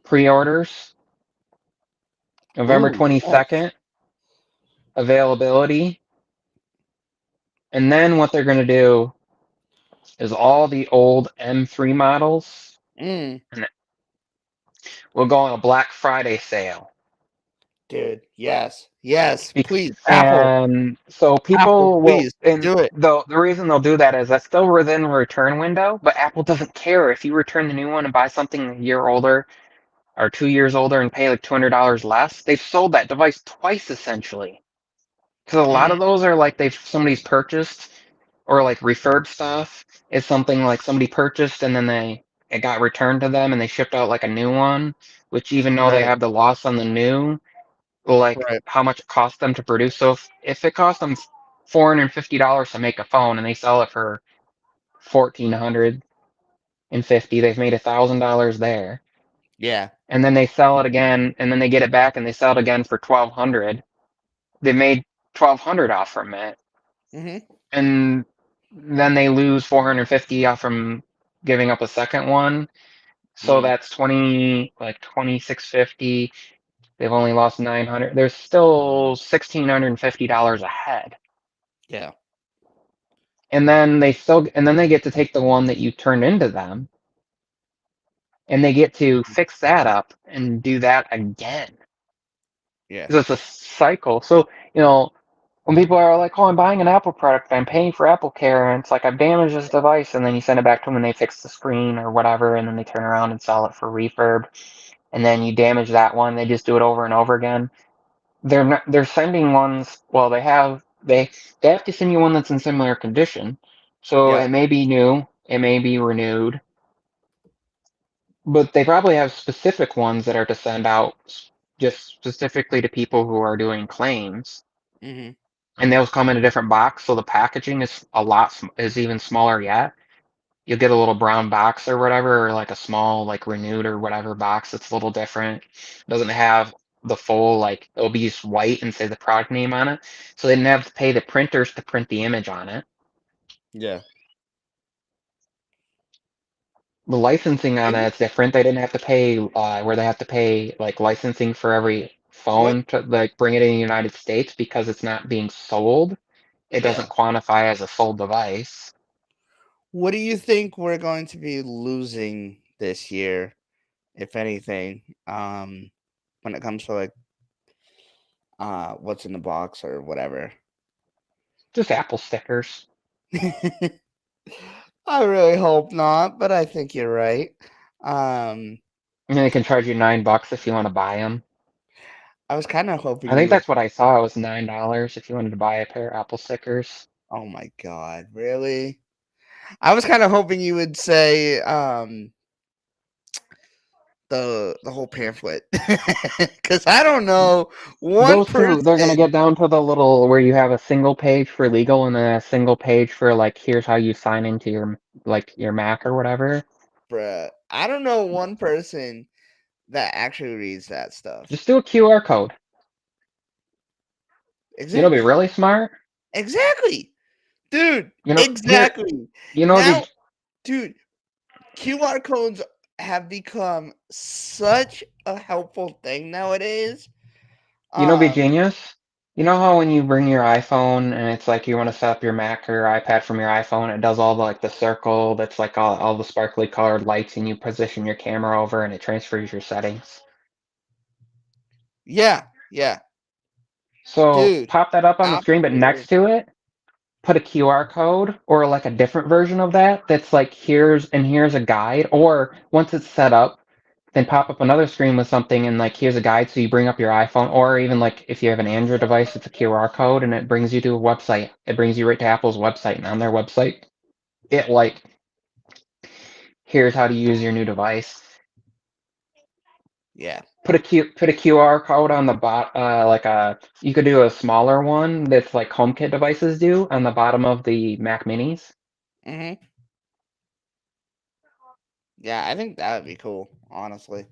pre-orders, November Ooh, yes. 22nd availability, and then what they're going to do is all the old M3 models Mm, and will go on a Black Friday sale. dude, yes, yes. Please, Apple, And so Apple, people will, please and do it. the reason they'll do that is that's still within the return window, but Apple doesn't care if you return the new one and buy something a year older or 2 years older and pay like $200 less. They've sold that device twice essentially. Because a lot Mhm, of those are like somebody's purchased or like refurb stuff is something like somebody purchased and then it got returned to them and they shipped out like a new one, which even though they right, have the loss on the new, like right. how much it cost them to produce. So if it cost them $450 to make a phone and they sell it for 1,450, they've made $1,000 there. Yeah. And then they sell it again and then they get it back and they sell it again for 1,200. They made 1,200 off from it. Mhm, And then they lose 450 off from giving up a second one. So mm, that's 2650. They've only lost 900. There's still $1,650 ahead. yeah. And then they get to take the one that you turned into them and they get to fix that up and do that again. Yeah. Because it's a cycle. So, you know, when people are like, "Oh, I'm buying an Apple product, I'm paying for Apple Care," and it's like I've damaged this device, and then you send it back to them and they fix the screen or whatever, and then they turn around and sell it for refurb, and then you damage that one, they just do it over and over again. They're sending ones. Well, they have to send you one that's in similar condition, so it Yep. may be new, it may be renewed, but they probably have specific ones that are to send out just specifically to people who are doing claims. Hmm. And those come in a different box, so the packaging is is even smaller yet. You'll get a little brown box or whatever, or like a small like renewed or whatever box that's a little different. Doesn't have the full like it'll be just white and say the product name on it. So they didn't have to pay the printers to print the image on it. Yeah. The licensing on And that's different. They didn't have to pay where they have to pay like licensing for every what? phone to like bring it in the United States because it's not being sold. It Yeah. doesn't quantify as a sold device. What do you think we're going to be losing this year, if anything? When it comes to like what's in the box or whatever. Just Apple stickers. I really hope not, but I think you're right. Um, And they can charge you $9 if you want to buy them. I was kind of I hoping think you would. that's what I saw. It was $9 if you wanted to buy a pair of Apple stickers. Oh my god, really? I was kind of hoping you would say the whole pamphlet, because I don't know one Those two, they're gonna person. get down to the little where you have a single page for legal and then a single page for like here's how you sign into your like your Mac or whatever. Bruh, I don't know one person that actually reads that stuff. Just do a QR code. You know, be Exactly. really smart. Exactly. Dude, You know, here, exactly. you know, Now, be dude, QR codes have become such a helpful thing nowadays. be Um, genius. You know how when you bring your iPhone and it's like you want to set up your Mac or your iPad from your iPhone, it does all the like the circle that's like all the sparkly colored lights, and you position your camera over and it transfers your settings. yeah, yeah. So Dude, pop that up on the screen, but absolutely. next to it, put a QR code or like a different version of that that's like here's a guide. Or once it's set up, then pop up another screen with something and like here's a guide. So you bring up your iPhone, or even like if you have an Android device, it's a QR code and it brings you to a website. It brings you right to Apple's website, and on their website, it like here's how to use your new device. Yeah. Put a QR code on the bot like a you could do a smaller one that's like HomeKit devices do on the bottom of the Mac Minis. Hmm. Yeah, I think that would be cool, honestly.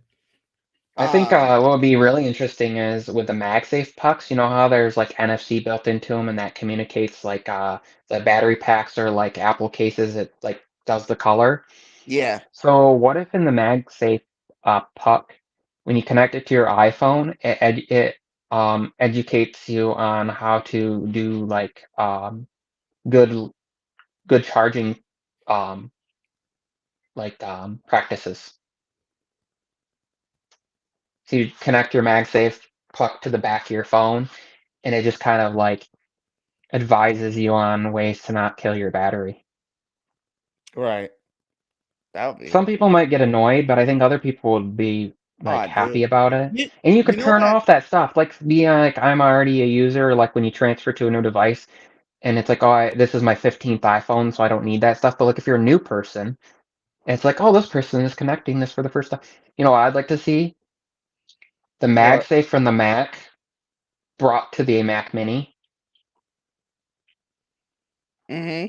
I think Um, what would be really interesting is with the MagSafe pucks, you know how there's like NFC built into them and that communicates like the battery packs or like Apple cases, it like does the color. yeah, So what if in the MagSafe puck, when you connect it to your iPhone, it educates you on how to do like good good charging um practices. So you connect your MagSafe puck to the back of your phone, and it just kind of like advises you on ways to not kill your battery. right. That would be. Some people might get annoyed, but I think other people would be like Oh, dude. happy about it. You, And you you could know turn what? off that stuff, like be like I'm already a user, like when you transfer to a new device, and it's like, oh, this is my 15th iPhone, so I don't need that stuff. But like if you're a new person, and it's like, oh, this person is connecting this for the first time. You know, what I'd like to see the What? MagSafe from the Mac brought to the Mac Mini. Hmm.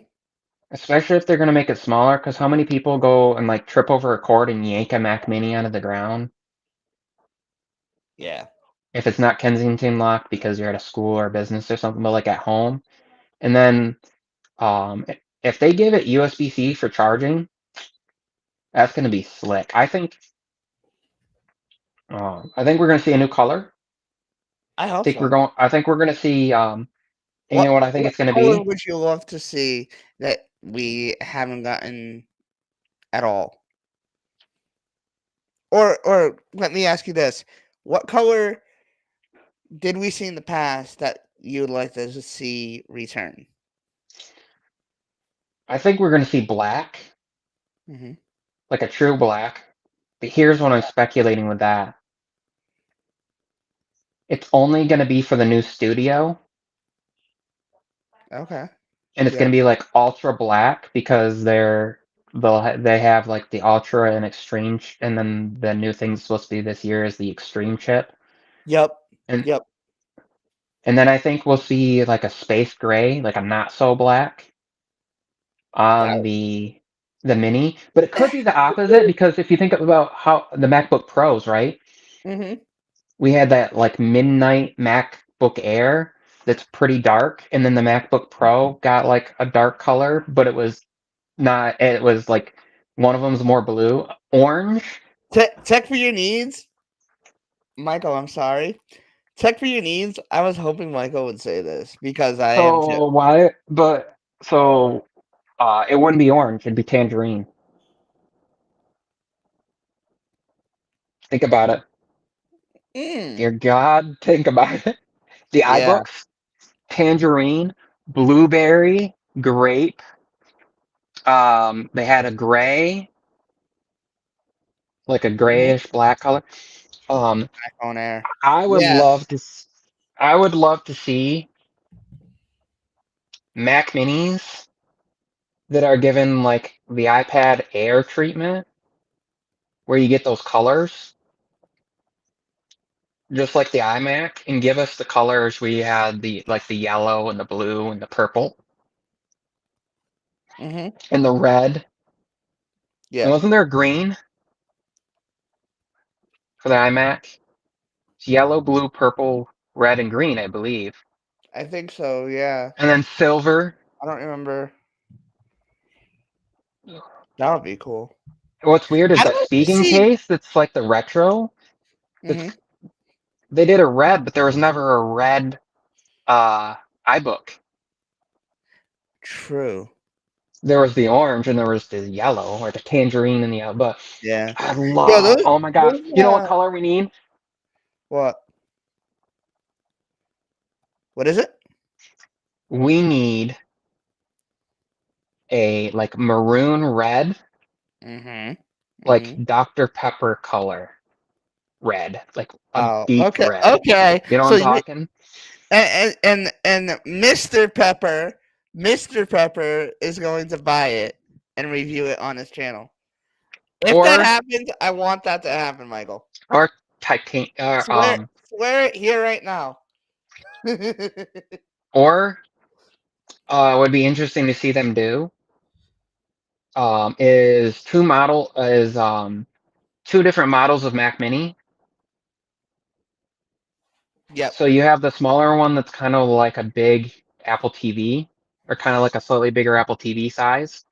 Especially if they're gonna make it smaller, because how many people go and like trip over a cord and yank a Mac Mini out of the ground Yeah. if it's not Kensington locked because you're at a school or business or something, but like at home. And then if they give it USB-C for charging, that's gonna be slick. I think we're gonna see a new color. I hope so. I think we're gonna see and you What know what I think what it's gonna color be? would you love to see that we haven't gotten at all? Or let me ask you this: what color did we see in the past that you would like to see return? I think we're going to see black, Hmm. like a true black. But here's what I'm speculating with that. It's only going to be for the new studio, Okay. and it's going Yep. to be like ultra black because they have like the ultra and extreme, and then the new thing's supposed to be this year is the extreme chip, Yep. and Yep. and then I think we'll see like a space gray, like a not so black on That. the mini. But it could be the opposite because if you think about how the MacBook Pros, right? Hmm. We had that like midnight MacBook Air that's pretty dark, and then the MacBook Pro got like a dark color, but it was not. It was like one of them's more blue, orange. Tech for your needs, Michael. I'm sorry. Tech for your needs. I was hoping Michael would say this because I am too. So why? But so it wouldn't be orange; it'd be tangerine. Think about it, Mm. dear God. Think about it. The Yeah. iBooks, tangerine, blueberry, grape. They had a gray, like a Hmm. grayish black color. Um, On air. I would love Yes. to. I would love to see Mac Minis that are given like the iPad Air treatment, where you get those colors, just like the iMac, and give us the colors we had the like the yellow and the blue and the purple Hmm. and the red. And Yeah. wasn't there green for the iMac? It's yellow, blue, purple, red, and green, I believe. I think so. Yeah. And then silver. I don't remember. That would be cool. What's weird is I'd that like to speaking see. case that's like the retro. Hmm. That's they did a red, but there was never a red uh iBook. True. There was the orange and there was the yellow or the tangerine and the yellow. But Yeah. I Yo, love, oh my gosh. You know what color we need? what? What is it? We need a like maroon red, Hmm. like Hmm. Dr. Pepper color red, like a Oh, deep okay, red. okay. You know what So I'm you talking? and Mr. Pepper is going to buy it and review it on his channel. If that Or happens, I want that to happen, Michael. or titan Swear it here right now. or would be interesting to see them do is two different models of Mac Mini. Yep. So you have the smaller one that's kind of like a big Apple TV, or kind of like a slightly bigger Apple TV size.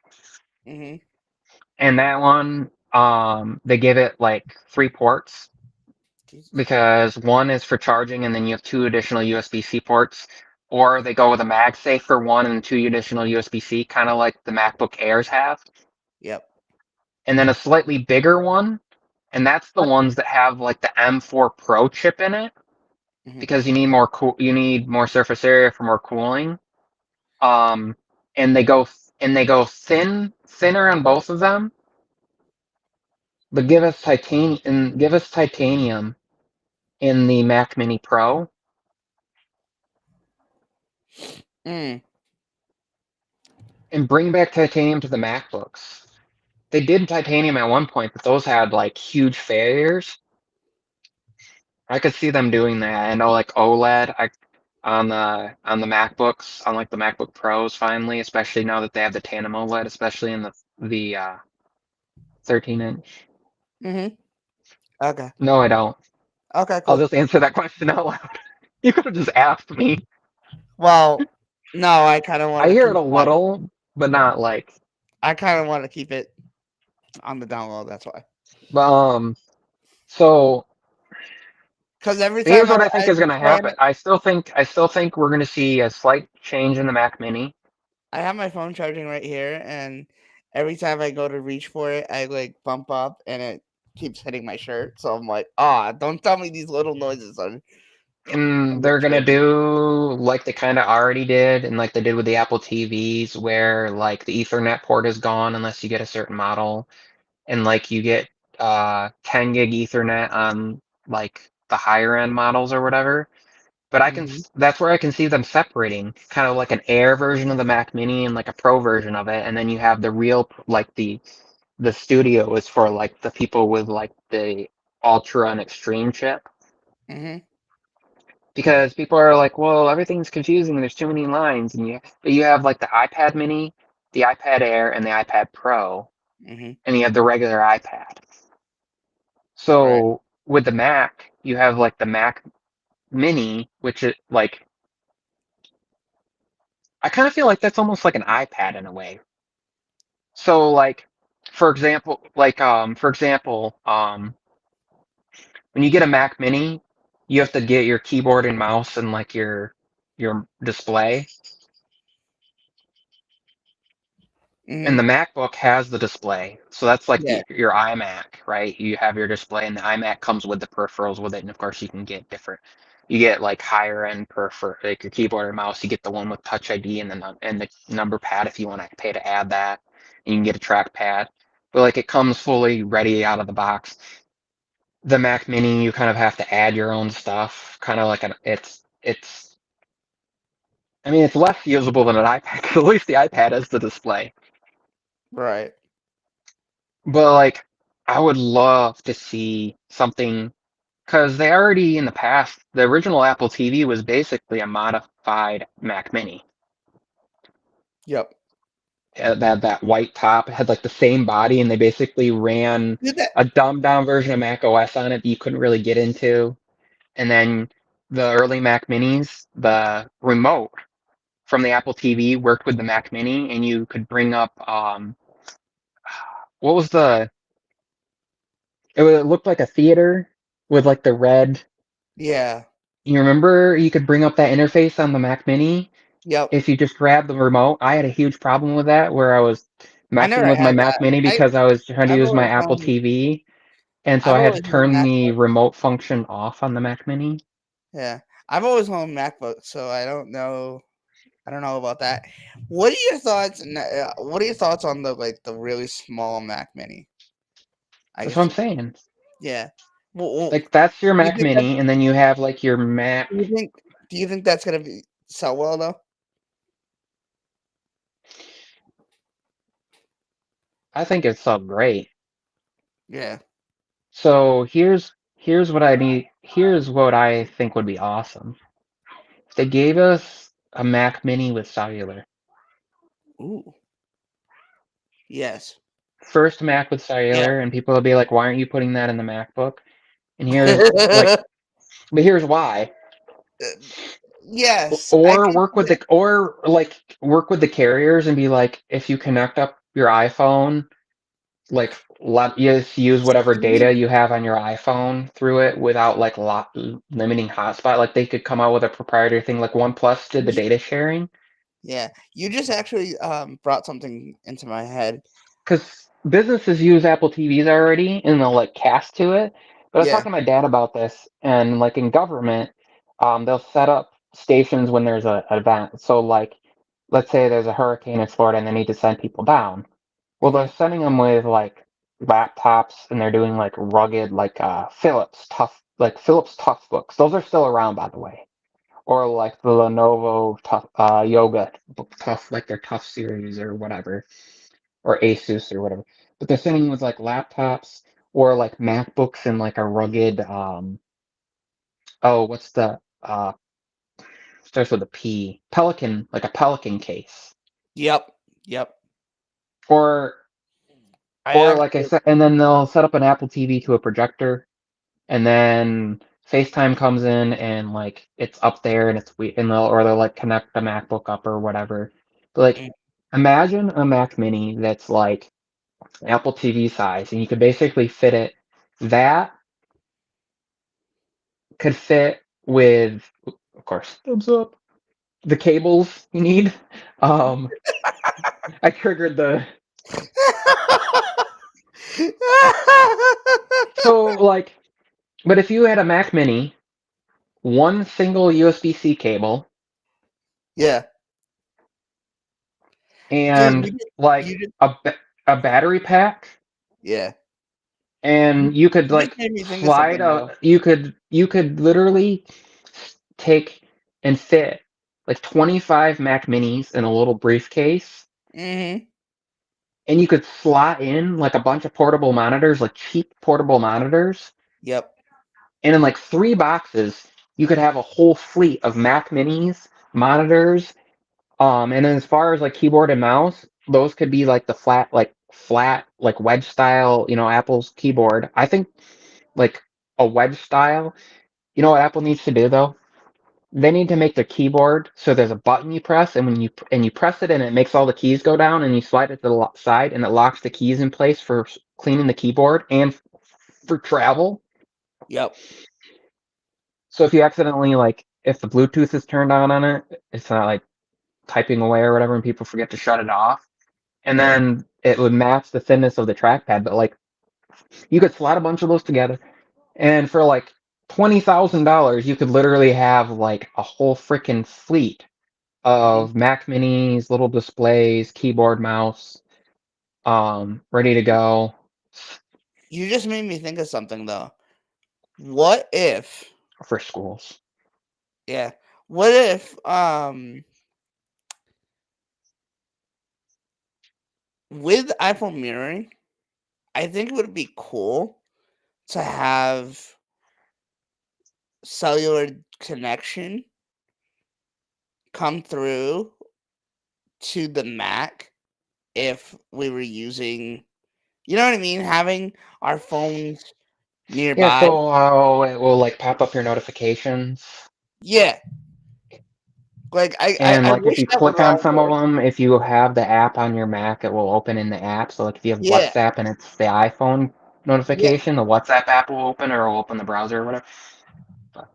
Hmm. And that one, they give it like three ports Jesus. because one is for charging, and then you have two additional USB-C ports. Or they go with a MagSafe for one and two additional USB-C, kind of like the MacBook Airs have. Yep. And then a slightly bigger one, and that's the What? ones that have like the M4 Pro chip in it Hmm. because you need more surface area for more cooling. Um, and they go thinner on both of them, but give us titanium in the Mac Mini Pro, Mm. and bring back titanium to the MacBooks. They did titanium at one point, but those had like huge failures. I could see them doing that. I know like OLED on the MacBooks, on like the MacBook Pros finally, especially now that they have the tandem OLED, especially in the 13 inch. Hmm. Okay. No, I don't. Okay. I'll Cool. just answer that question out loud. You could have just asked me. Well, no, I kind of want I to hear it keep a that. little, but not like. I kind of want to keep it on the download. That's why. But so Because every here's time what I think I is going to try and happen. I still think we're going to see a slight change in the Mac Mini. I have my phone charging right here, and every time I go to reach for it, I like bump up, and it. keeps hitting my shirt. So I'm like, ah, don't tell me these little noises are And on the they're gonna shirt. do like they kind of already did, and like they did with the Apple TVs, where like the Ethernet port is gone unless you get a certain model, and like you get 10 gig Ethernet on like the higher end models or whatever. But Hmm. that's where I can see them separating, kind of like an Air version of the Mac Mini and like a Pro version of it, and then you have the real like the Studio is for like the people with like the Ultra and Extreme chip. Hmm. Because people are like, well, everything's confusing. There's too many lines, and you have like the iPad Mini, the iPad Air, and the iPad Pro, Hmm. and you have the regular iPad. Right. So with the Mac, you have like the Mac Mini, which is like I kind of feel like that's almost like an iPad in a way. So like, for example, when you get a Mac Mini, you have to get your keyboard and mouse and like your display. And Hmm. the MacBook has the display. So that's like Yeah. your iMac, right? You have your display, and the iMac comes with the peripherals with it. And of course, you can get different. You get like higher end peripher, like your keyboard and mouse. You get the one with Touch ID and the number pad if you want to pay to add that. And you can get a trackpad. But like it comes fully ready out of the box. The Mac Mini, you kind of have to add your own stuff. Kind of like it's. I mean, it's less usable than an iPad 'cause at least the iPad has the display. Right. But like, I would love to see something because they already in the past, the original Apple TV was basically a modified Mac Mini. Yep. That white top had like the same body, and they basically ran Did that? a dumbed down version of Mac OS on it that you couldn't really get into. And then the early Mac Minis, the remote from the Apple TV worked with the Mac Mini, and you could bring up what was the it looked like a theater with like the red. Yeah. You remember you could bring up that interface on the Mac Mini Yep. if you just grab the remote? I had a huge problem with that where I was I messing never with my had Mac that. Mini because I was trying to I've use my always Apple owned TV, and so I've I had to always owned turn the MacBook. remote function off on the Mac Mini. Yeah. I've always owned MacBook, so I don't know. I don't know about that. What are your thoughts? What are your thoughts on the really small Mac Mini? I That's what guess. I'm saying. Yeah. Well, Like that's your do you Mac think that? Mini, and then you have like your Mac. Do you think? Do you think that's gonna be sell well though? I think it's so great. Yeah. So here's what I need. Here's what I think would be awesome. If they gave us a Mac Mini with cellular. Ooh. Yes. First Mac with Yeah. cellular, and people will be like, "Why aren't you putting that in the MacBook?" And here's like, but here's why. Yes, I Or can work see with that. the carriers and be like, if you connect up your iPhone, like let you just use whatever See? data you have on your iPhone through it without like limiting hotspot. Like they could come out with a proprietary thing, like OnePlus did the You, data sharing. yeah, you just actually brought something into my head. Because businesses use Apple TVs already and they'll like cast to it. But I was Yeah. talking to my dad about this, and like in government, they'll set up stations when there's an event. So like, let's say there's a hurricane in Florida and they need to send people down. Well, Hmm. they're sending them with like laptops, and they're doing like rugged like Philips Tough books. Those are still around, by the way. Or like the Lenovo Tough Yoga Tough, like their Tough series or whatever, or Asus or whatever. But they're sending with like laptops or like MacBooks and like a rugged what's the starts with a P, Pelican, like a Pelican case. Yep. Yep. Or I or like I actually. said, and then they'll set up an Apple TV to a projector, and then FaceTime comes in and like it's up there and it's and they'll like connect the MacBook up or whatever. But like Mm. imagine a Mac Mini that's like Apple TV size, and you could basically fit it. That could fit with, of course, thumbs up, the cables you need. Um, I triggered the. So like, but if you had a Mac Mini, one single USB-C cable, Yeah, dude, and you like just a battery pack, yeah, you, and you could you just like made me think of slide something a though. you could literally take and fit like 25 Mac Minis in a little briefcase, Hmm. and you could slot in like a bunch of portable monitors, like cheap portable monitors, Yep. and in like three boxes, you could have a whole fleet of Mac Minis, monitors, and then as far as like keyboard and mouse, those could be like the flat, like wedge style, Apple's keyboard. I think like a wedge style. You know what Apple needs to do though? They need to make their keyboard so there's a button you press, and when you press it and it makes all the keys go down, and you slide it to the side and it locks the keys in place for cleaning the keyboard and for travel. Yep. So if you accidentally like if the Bluetooth is turned on it, it's not like typing away or whatever, and people forget to shut it off. And then it would match the thinness of the trackpad. But like you could slot a bunch of those together, and for like $20,000, you could literally have like a whole freaking fleet Hmm. of Mac Minis, little displays, keyboard, mouse, ready to go You just made me think of something though. What if, for schools. yeah, what if, with iPhone mirroring, I think it would be cool to have cellular connection come through to the Mac if we were using, you know what I mean? Having our phones Yeah, nearby. so it will like pop up your notifications. Yeah. Like And I like if wish you that would click on all some of work. them, if you have the app on your Mac, it will open in the app. So like if you have Yeah. WhatsApp and it's the iPhone Yeah. notification, the WhatsApp app will open, or will open the browser or whatever. But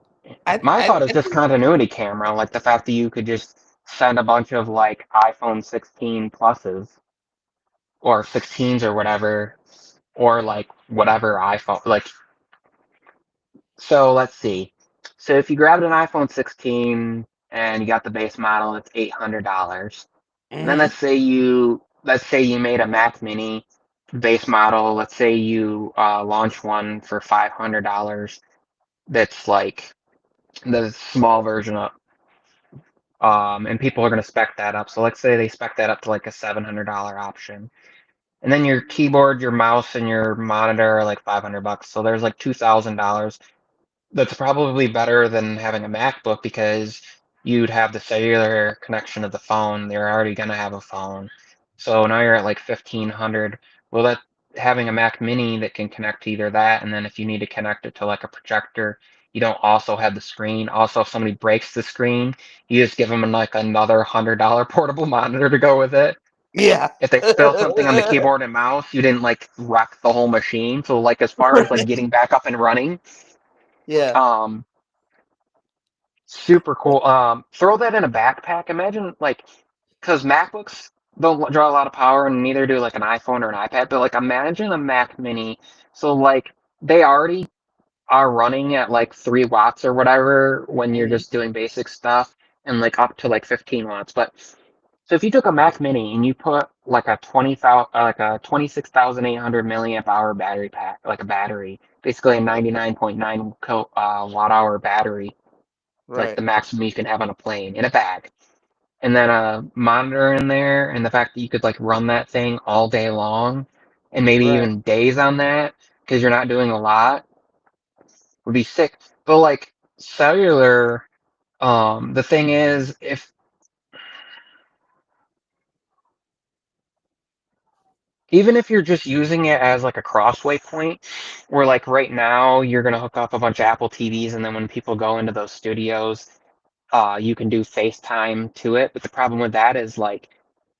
my thought is I just think continuity camera, like the fact that you could just send a bunch of like iPhone 16 pluses or 16s or whatever, or like whatever iPhone. Like, so let's see. So if you grabbed an iPhone 16 and you got the base model, it's $800. And then mhm. let's say you made a Mac Mini base model. Let's say you launch one for $500. That's like the small version of, and people are going to spec that up. So let's say they spec that up to like a $700 option. And then your keyboard, your mouse, and your monitor are like $500. So there's like $2,000. That's probably better than having a MacBook because you'd have the cellular connection of the phone. They're already gonna have a phone. So now you're at like 1,500. Well, that having a Mac Mini that can connect to either that, and then if you need to connect it to like a projector, you don't also have the screen. Also, if somebody breaks the screen, you just give them like another $100 portable monitor to go with it. Yeah. If they spill something on the keyboard and mouse, you didn't like wreck the whole machine. So like as far as like Right. getting back up and running, Yeah. um, super cool. Throw that in a backpack. Imagine like, because MacBooks don't draw a lot of power, and neither do like an iPhone or an iPad. But like, imagine a Mac Mini. So like, they already are running at like 3 watts or whatever when you're Mhm. just doing basic stuff, and like up to like 15 watts. But so if you took a Mac Mini and you put like a 26,800 milliamp hour battery pack, like a battery, basically a 99.9 watt hour battery, like Right. the maximum you can have on a plane in a bag, and then a monitor in there, and the fact that you could like run that thing all day long, and maybe Right. even days on that because you're not doing a lot would be sick. But like cellular, the thing is, if even if you're just using it as like a crossway point, where like right now you're gonna hook up a bunch of Apple TVs, and then when people go into those studios, you can do FaceTime to it. But the problem with that is like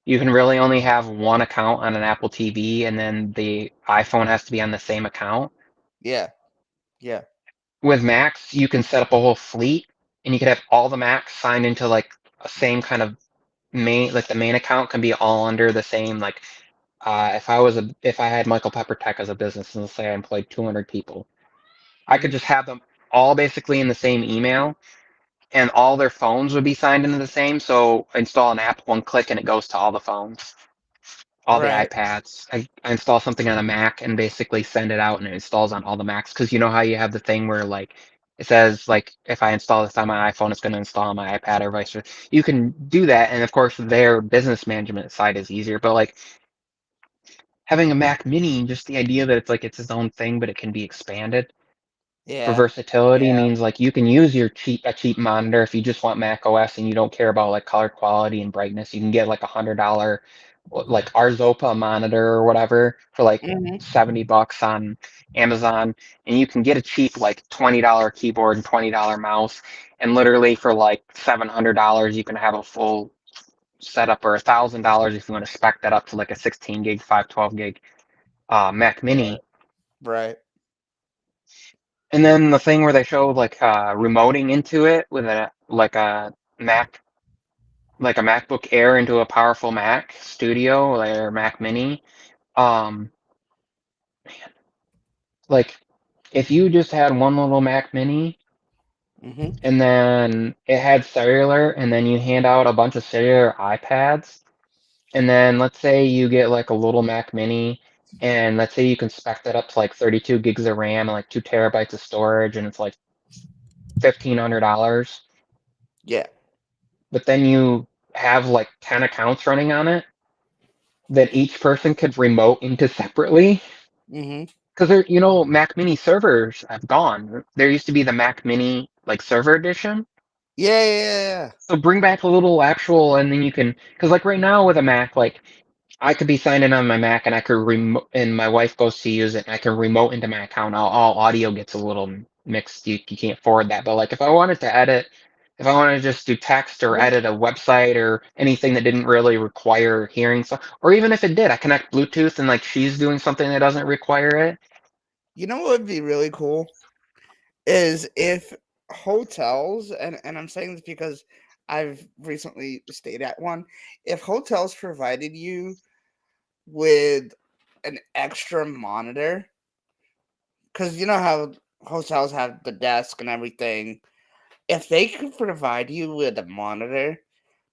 you can really only have one account on an Apple TV, and then the iPhone has to be on the same account. Yeah. Yeah. With Macs, you can set up a whole fleet, and you can have all the Macs signed into like a same kind of main, like the main account can be all under the same like if I had Michael Pepper Tech as a business, and let's say I employed 200 people, I could Hmm. just have them all basically in the same email, and all their phones would be signed into the same. So install an app, one click, and it goes to all the phones, all the Right. iPads. I install something on a Mac and basically send it out, and it installs on all the Macs. Because you know how you have the thing where like it says like if I install this on my iPhone, it's going to install on my iPad or vice versa. You can do that, and of course their business management side is easier. But like having a Mac Mini, just the idea that it's like it's its own thing, but it can be expanded for Yeah. versatility Yeah. means like you can use your cheap monitor if you just want Mac OS and you don't care about like color quality and brightness. You can get like $100 like Arzopa monitor or whatever for like Hmm. $70 on Amazon, and you can get a cheap like $20 keyboard and $20 mouse, and literally for like $700 you can have a full setup, or $1,000 if you want to spec that up to like a 16 gig, 512 gig Mac Right. Mini. Right. And then the thing where they showed like remoting into it with a like a Mac, like a MacBook Air into a powerful Mac Studio or Mac Mini. Um, like if you just had one little Mac Mini Hmm. and then it had cellular, and then you hand out a bunch of cellular iPads, and then let's say you get like a little Mac Mini, and let's say you can spec that up to like 32 gigs of RAM and like 2 terabytes of storage, and it's like $1,500. Yeah. But then you have like 10 accounts running on it that each person could remote into separately. Hmm. Because Mac Mini servers have gone. There used to be the Mac Mini like server edition. Yeah. Yeah. So bring back a little actual, and then you can, because like right now with a Mac, like I could be signed in on my Mac and I could remote, and my wife goes to use it, and I can remote into my account. All audio gets a little mixed. You can't forward that. But like if I wanted to edit, if I wanted to just do text or Yeah. edit a website or anything that didn't really require hearing stuff, or even if it did, I connect Bluetooth and like she's doing something that doesn't require it. You know what would be really cool is if hotels, and I'm saying this because I've recently stayed at one, if hotels provided you with an extra monitor, because you know how hotels have the desk and everything, if they could provide you with a monitor,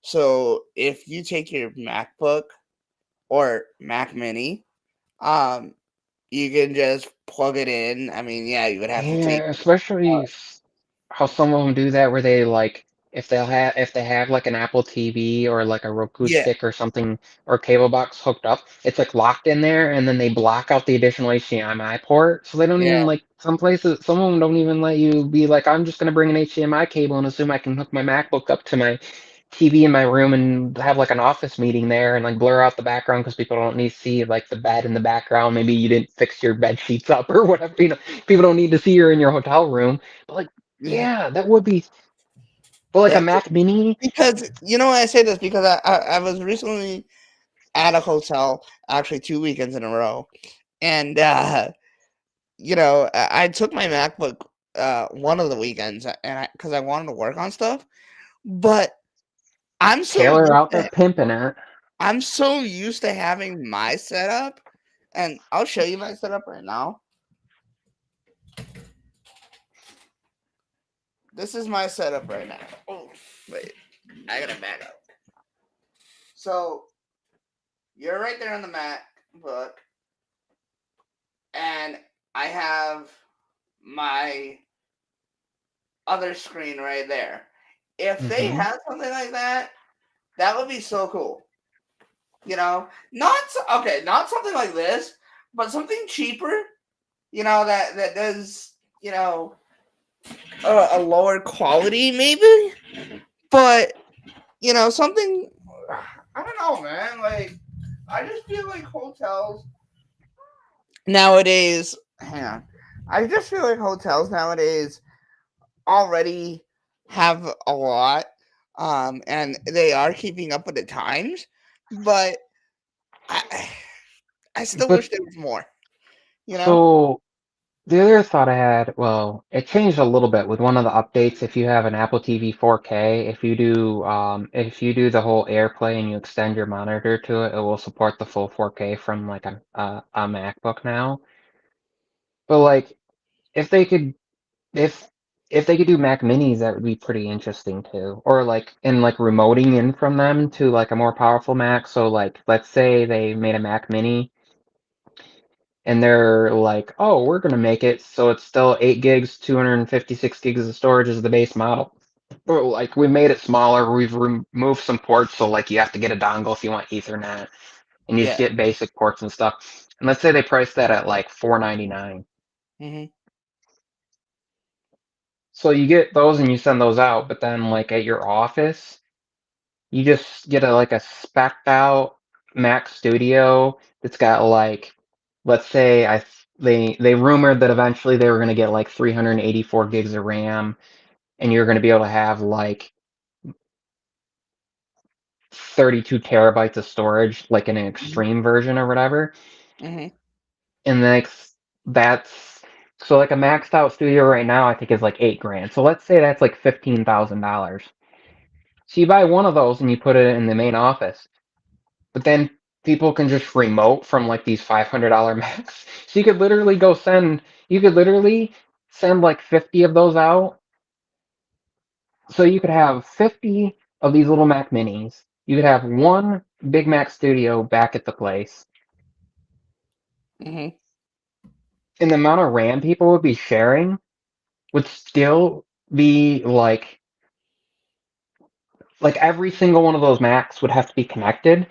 so if you take your MacBook or Mac Mini, um, you can just plug it in. I mean, yeah, you would have to take. Yeah, especially how some of them do that, where they like if they have like an Apple TV or like a Roku Yeah, stick or something or cable box hooked up, it's like locked in there, and then they block out the additional HDMI port. So they don't yeah, even like some of them don't even let you be like, I'm just gonna bring an HDMI cable and assume I can hook my MacBook up to my TV in my room and have like an office meeting there and like blur out the background because people don't need to see like the bed in the background. Maybe you didn't fix your bed sheets up or whatever. People don't need to see you're in your hotel room. But like, yeah. yeah, that would be. But like a Yeah, Mac Mini, because you know why I say this, because I was recently at a hotel, actually 2 weekends in a row, and I took my MacBook one of the weekends, and because I wanted to work on stuff, but I'm so Taylor used out there to pimping it. I'm so used to having my setup, and I'll show you my setup right now. This is my setup right now. Oh, wait, I gotta back up. So you're right there on the MacBook, and I have my other screen right there. If they Hmm. had something like that, that would be so cool. Not something like this, but something cheaper. That does a lower quality maybe, but something. I don't know, man. Like I just feel like hotels nowadays. Hang on, I just feel like hotels nowadays already have a lot, and they are keeping up with the times, but I I still But wish there was more. You know? so The other thought I had, well, it changed a little bit with one of the updates. If you have an Apple TV 4K, if you do the whole AirPlay and you extend your monitor to it, it will support the full 4K from like a MacBook now. But like, if they could, if if they could do Mac Minis, that would be pretty interesting too. Or like, and like remoting in from them to like a more powerful Mac. So like, let's say they made a Mac Mini and they're like, oh, we're gonna make it so it's still 8 gigs, 256 gigs of storage is the base model. Or like we made it smaller, we've removed some ports, so like you have to get a dongle if you want Ethernet, and you just Yeah. get basic ports and stuff. And let's say they price that at like 499. Hmm. So you get those and you send those out, but then like at your office, you just get a like a spec'd out Mac Studio that's got like, let's say they rumored that eventually they were going to get like 384 gigs of RAM, and you're going to be able to have like 32 terabytes of storage, like in an Hmm. extreme version or whatever. Hmm. And like that's so like a maxed out studio right now I think is like 8 grand. So let's say that's like $15,000. So you buy one of those and you put it in the main office. But then people can just remote from like these $500 Macs. So you could literally send like 50 of those out. So you could have 50 of these little Mac Minis. You could have one Big Mac Studio back at the place. Hmm. And the amount of RAM people would be sharing would still be like every single one of those Macs would have to be connected,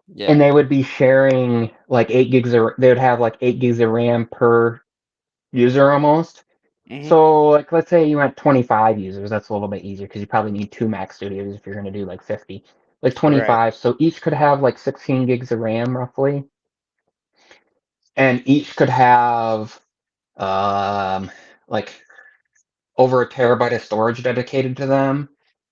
Yeah. and they would be sharing like 8 gigs of they would have like 8 gigs of RAM per user almost. Hmm. So like let's say you went 25 users, that's a little bit easier because you probably need two Mac Studios if you're going to do like 50. Like Right. 25, so each could have like 16 gigs of RAM roughly, and each could have um like over a terabyte of storage dedicated to them.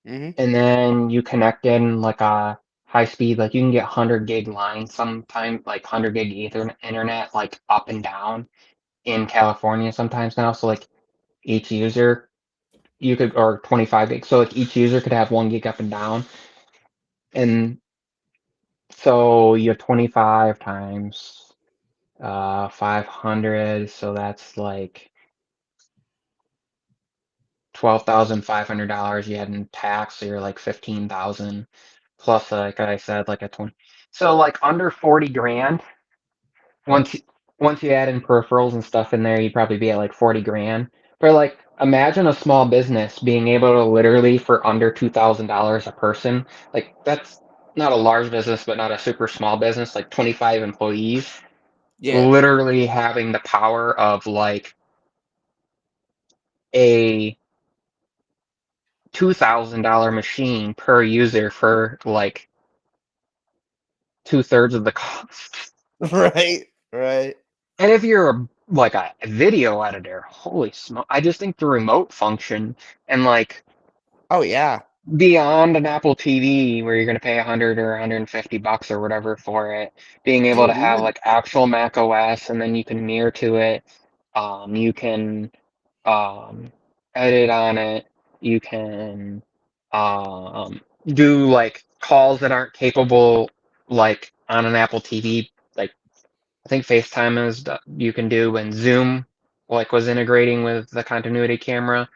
Hmm. And then you connect in like a high speed, like you can get 100 gig line sometimes, like 100 gig ether internet, like up and down in California sometimes now. So like each user you could, or 25 gig. So like each user could have 1 gig up and down. And so you have 25 times 500. So that's like $12,500 you had in tax. So you're like 15,000 plus, like I said, like a 20. So like under 40 grand. Once once you add in peripherals and stuff in there, you'd probably be at like 40 grand. But like imagine a small business being able to literally for under $2,000 a person. Like that's not a large business, but not a super small business, like 25 employees, Yeah. literally having the power of like a $2,000 machine per user for like 2/3 of the cost. Right. Right. And if you're like a video editor, holy smoke! I just think the remote function and like Oh yeah. beyond an Apple TV where you're gonna pay 100 or 150 bucks or whatever for it, being able to Dude, have even like actual Mac OS and then you can mirror to it, you can um, edit on it, you can do like calls that aren't capable like on an Apple TV, like I think FaceTime is you can do when Zoom like was integrating with the continuity camera.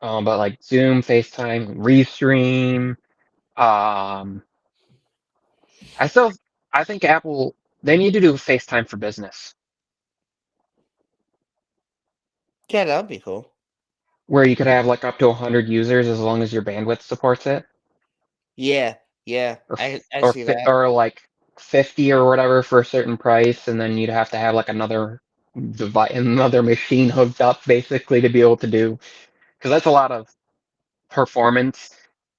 But like Zoom, FaceTime, Restream. Um, I still I think Apple they need to do FaceTime for business yeah, that'd be cool. where you could have like up to 100 users as long as your bandwidth supports it, Yeah. Yeah. or I see that. or like 50 or whatever for a certain price, and then you'd have to have like another machine hooked up basically to be able to do because that's a lot of performance.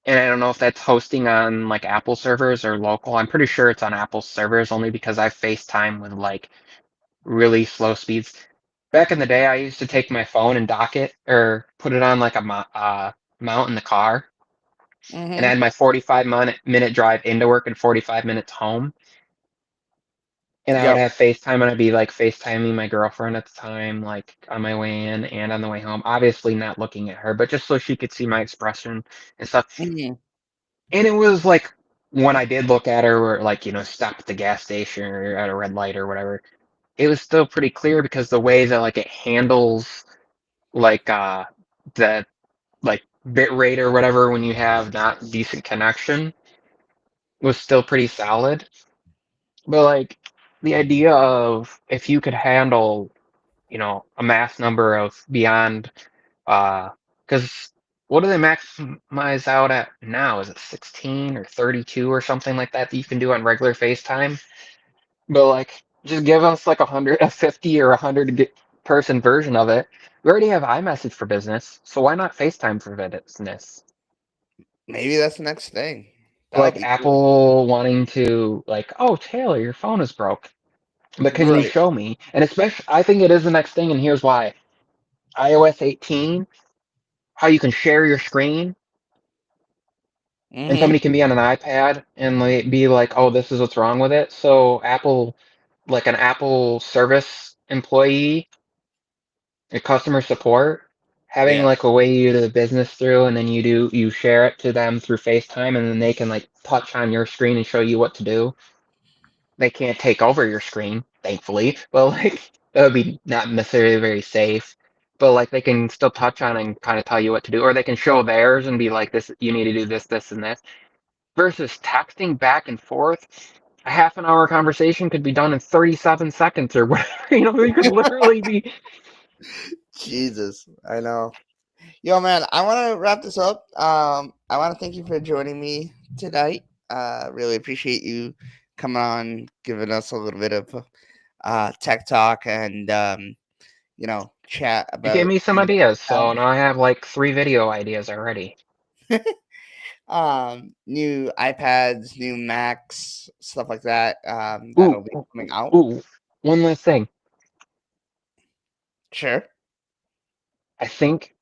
And I don't know if that's hosting on like Apple servers or local. I'm pretty sure it's on Apple servers only because I FaceTime with like really slow speeds. Back in the day, I used to take my phone and dock it or put it on like a mount in the car, and I Hmm. had my 45 minute drive into work and 45 minutes home. And I would Yep. have FaceTime, and I'd be like FaceTiming my girlfriend at the time, like on my way in and on the way home. Obviously, not looking at her, but just so she could see my expression and stuff. Hmm. And it was like when I did look at her, or like, stop at the gas station or at a red light or whatever, it was still pretty clear because the way that like it handles like the like bit rate or whatever when you have not decent connection was still pretty solid. But like the idea of if you could handle, a mass number of beyond because what do they maximize out at now? Is it 16 or 32 or something like that you can do on regular FaceTime? But like just give us like a 50 or 100 person version of it. We already have iMessage for business, so why not FaceTime for business? Maybe that's the next thing. That would Like be cool. Apple wanting to like, oh Taylor, your phone is broke, but can you Right. show me? And especially, I think it is the next thing, and here's why: iOS 18, how you can share your screen, and Hmm. somebody can be on an iPad and like be like, oh, this is what's wrong with it. So Apple, like an Apple service employee, a customer support, having Yeah. like a way you do the business through, and then you share it to them through FaceTime, and then they can like touch on your screen and show you what to do. They can't take over your screen, thankfully, but like that would be not necessarily very safe. But like they can still touch on and kind of tell you what to do, or they can show theirs and be like, "This, you need to do this, this, and this." Versus texting back and forth, a half an hour conversation could be done in 37 seconds or whatever. You could literally be. Jesus, I know. Yo, man, I want to wrap this up. I want to thank you for joining me tonight. Really appreciate you coming on, giving us a little bit of tech talk and chat It gave about me some ideas, so now I have like 3 video ideas already. new iPads, new Macs, stuff like that. Ooh, That'll be ooh, coming out. ooh. One last thing. Sure. I think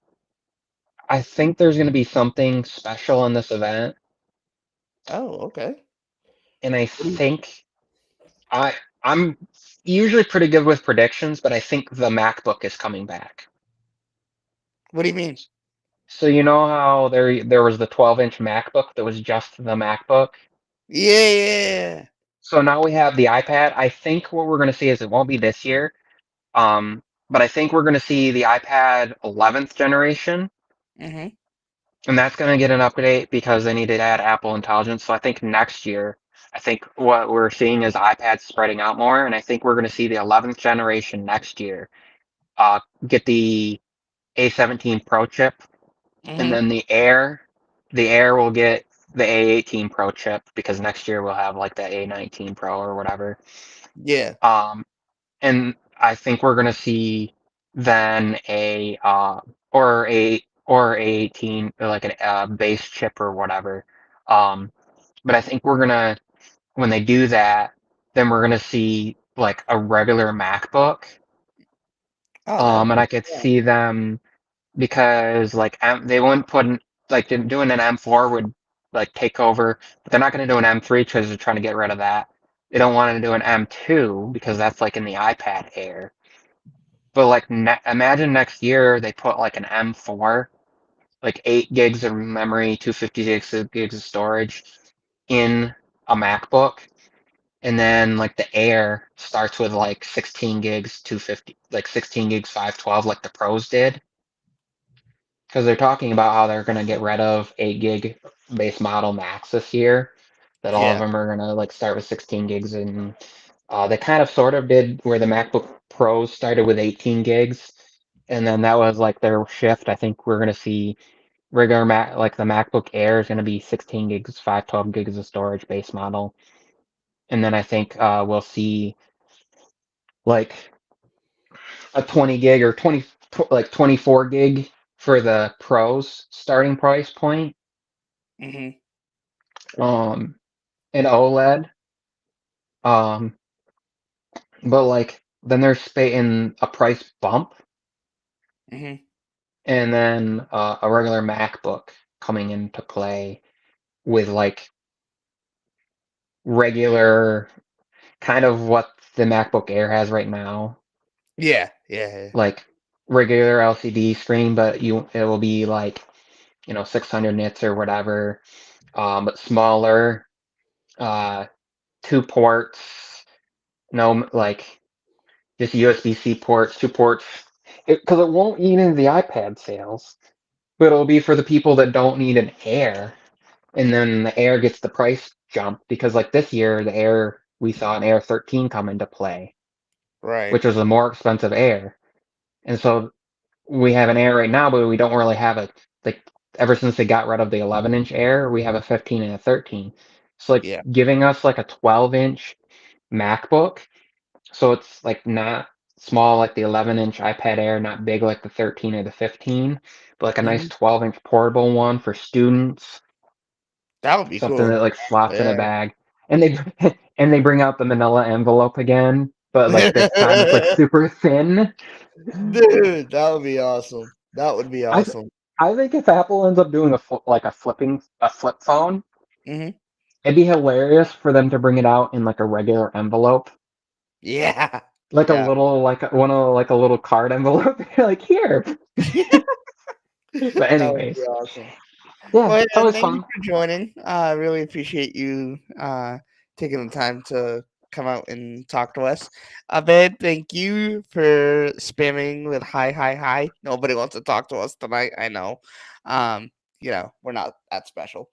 I think there's going to be something special in this event, Oh, okay. and I What do you think I I'm usually pretty good with predictions, but I think the MacBook is coming back. What do you mean? So you know how there was the 12-inch MacBook that was just the MacBook? Yeah, yeah. So now we have the iPad. I think what we're going to see is it won't be this year, but I think we're going to see the iPad 11th generation, Mm-hmm. and that's going to get an update because they need to add Apple Intelligence. So I think next year, I think what we're seeing is iPads spreading out more, and I think we're going to see the 11th generation next year get the A17 Pro chip, and Mm-hmm. then the Air will get the A18 Pro chip because next year we'll have like the A19 Pro or whatever. Yeah. Um, and I think we're gonna see then or A18 or like a base chip or whatever. Um, but I think we're gonna when they do that, then we're gonna see like a regular MacBook. Oh, that'd And be I could cool. see them because like they wouldn't put like doing an M4 would like take over, but they're not going to do an M3 because they're trying to get rid of that. They don't want to do an M2 because that's like in the iPad Air. But like imagine next year they put like an M4, like 8 gigs of memory, 256 gigs of storage in a MacBook, and then like the Air starts with like 16 gigs, 250, like 16 gigs, 512, like the Pros did because they're talking about how they're going to get rid of 8 gig base model Max this year. That all of Yeah. them are going to like start with 16 gigs, and they kind of sort of did where the MacBook Pros started with 18 gigs, and then that was like their shift. I think we're going to see regular Mac like the MacBook Air is going to be 16 gigs, 512 gigs of storage base model, and then I think we'll see like a 20 gig or 24 gig for the Pros starting price point. Mm-hmm. Um, an OLED. Um, but like then there's in a price bump, Mm-hmm. and then a regular MacBook coming into play with like regular kind of what the MacBook Air has right now, Yeah, yeah, like regular LCD screen, but it will be like 600 nits or whatever, but smaller, uh, two ports, no like just USB-C ports, two ports, because it won't eat into the iPad sales, but it'll be for the people that don't need an Air, and then the Air gets the price jump because like this year the Air we saw an Air 13 come into play, right. which was a more expensive Air, and so we have an Air right now, but we don't really have a like ever since they got rid of the 11-inch Air, we have a 15 and a 13. So like Yeah. giving us like a 12-inch MacBook, so it's like not small like the 11-inch iPad Air, not big like the 13 or the 15, but like a nice Hmm. 12-inch portable one for students, That would be something cool. that like slots in a Yeah. bag. And they and they bring out the manila envelope again, but like this time it's like super thin. Dude, that would be awesome. That would be I th- awesome. I think if Apple ends up doing like a flip phone, Hmm. it'd be hilarious for them to bring it out in like a regular envelope, Yeah. like a Yeah. little like a little card envelope. Like here. But That would be anyways, awesome. yeah, Well, it's yeah, always thank you fun. for joining. I really appreciate you taking the time to come out and talk to us. Abed, thank you for spamming with hi, hi, hi. Nobody wants to talk to us tonight. I know. Um, we're not that special.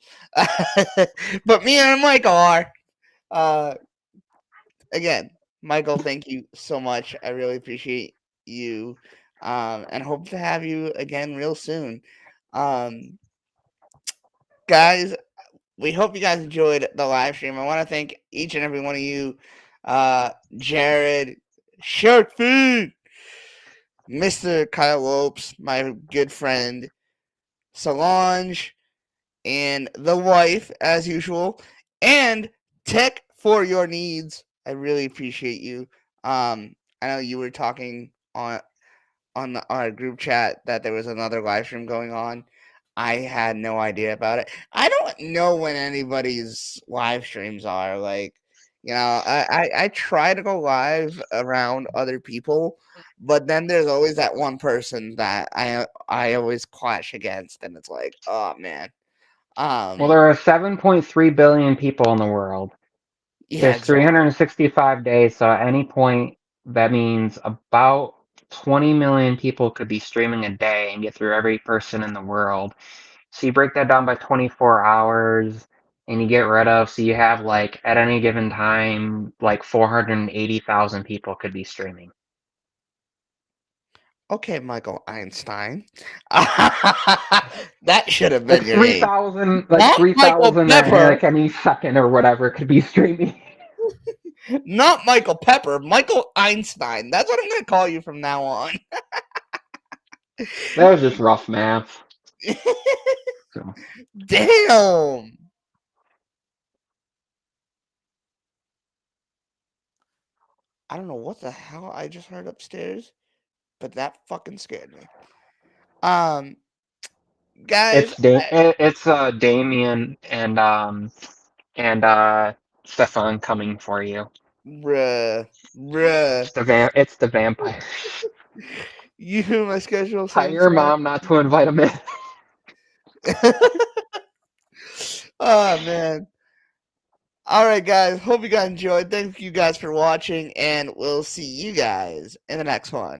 But me and Michael are. Uh, Again, Michael, thank you so much. I really appreciate you. And hope to have you again real soon. Um, Guys, we hope you guys enjoyed the live stream. I want to thank each and every one of you, Jared, Shark Food, Mr. Kyle Lopes, my good friend, Solange, and the wife, as usual, and Tech for your needs. I really appreciate you. I know you were talking on our group chat that there was another live stream going on. I had no idea about it. I don't know when anybody's live streams are. Like, I try to go live around other people, but then there's always that one person that I always clash against, and it's like, oh man. Well, Um, there are 7.3 billion people in the world. yeah, There's exactly. 365 days, so at any point, that means about 20 million people could be streaming a day and get through every person in the world. So you break that down by 24 hours and you get rid of, so you have like at any given time, like 480,000 people could be streaming. Okay, Michael Einstein. That should have Like been your name. 3,000, Not Michael Pepper. like any second or whatever could be streaming. Not Michael Pepper, Michael Einstein. That's what I'm going to call you from now on. That was just rough math. So. Damn. I don't know what the hell I just heard upstairs, but that fucking scared me. Um, guys, It's Damien and Stefan coming for you. bruh, bruh, It's the vampire. you my schedule Tell same your time. mom not to invite him in. Oh man. All right, guys. Hope you guys enjoyed. Thank you guys for watching, and we'll see you guys in the next one.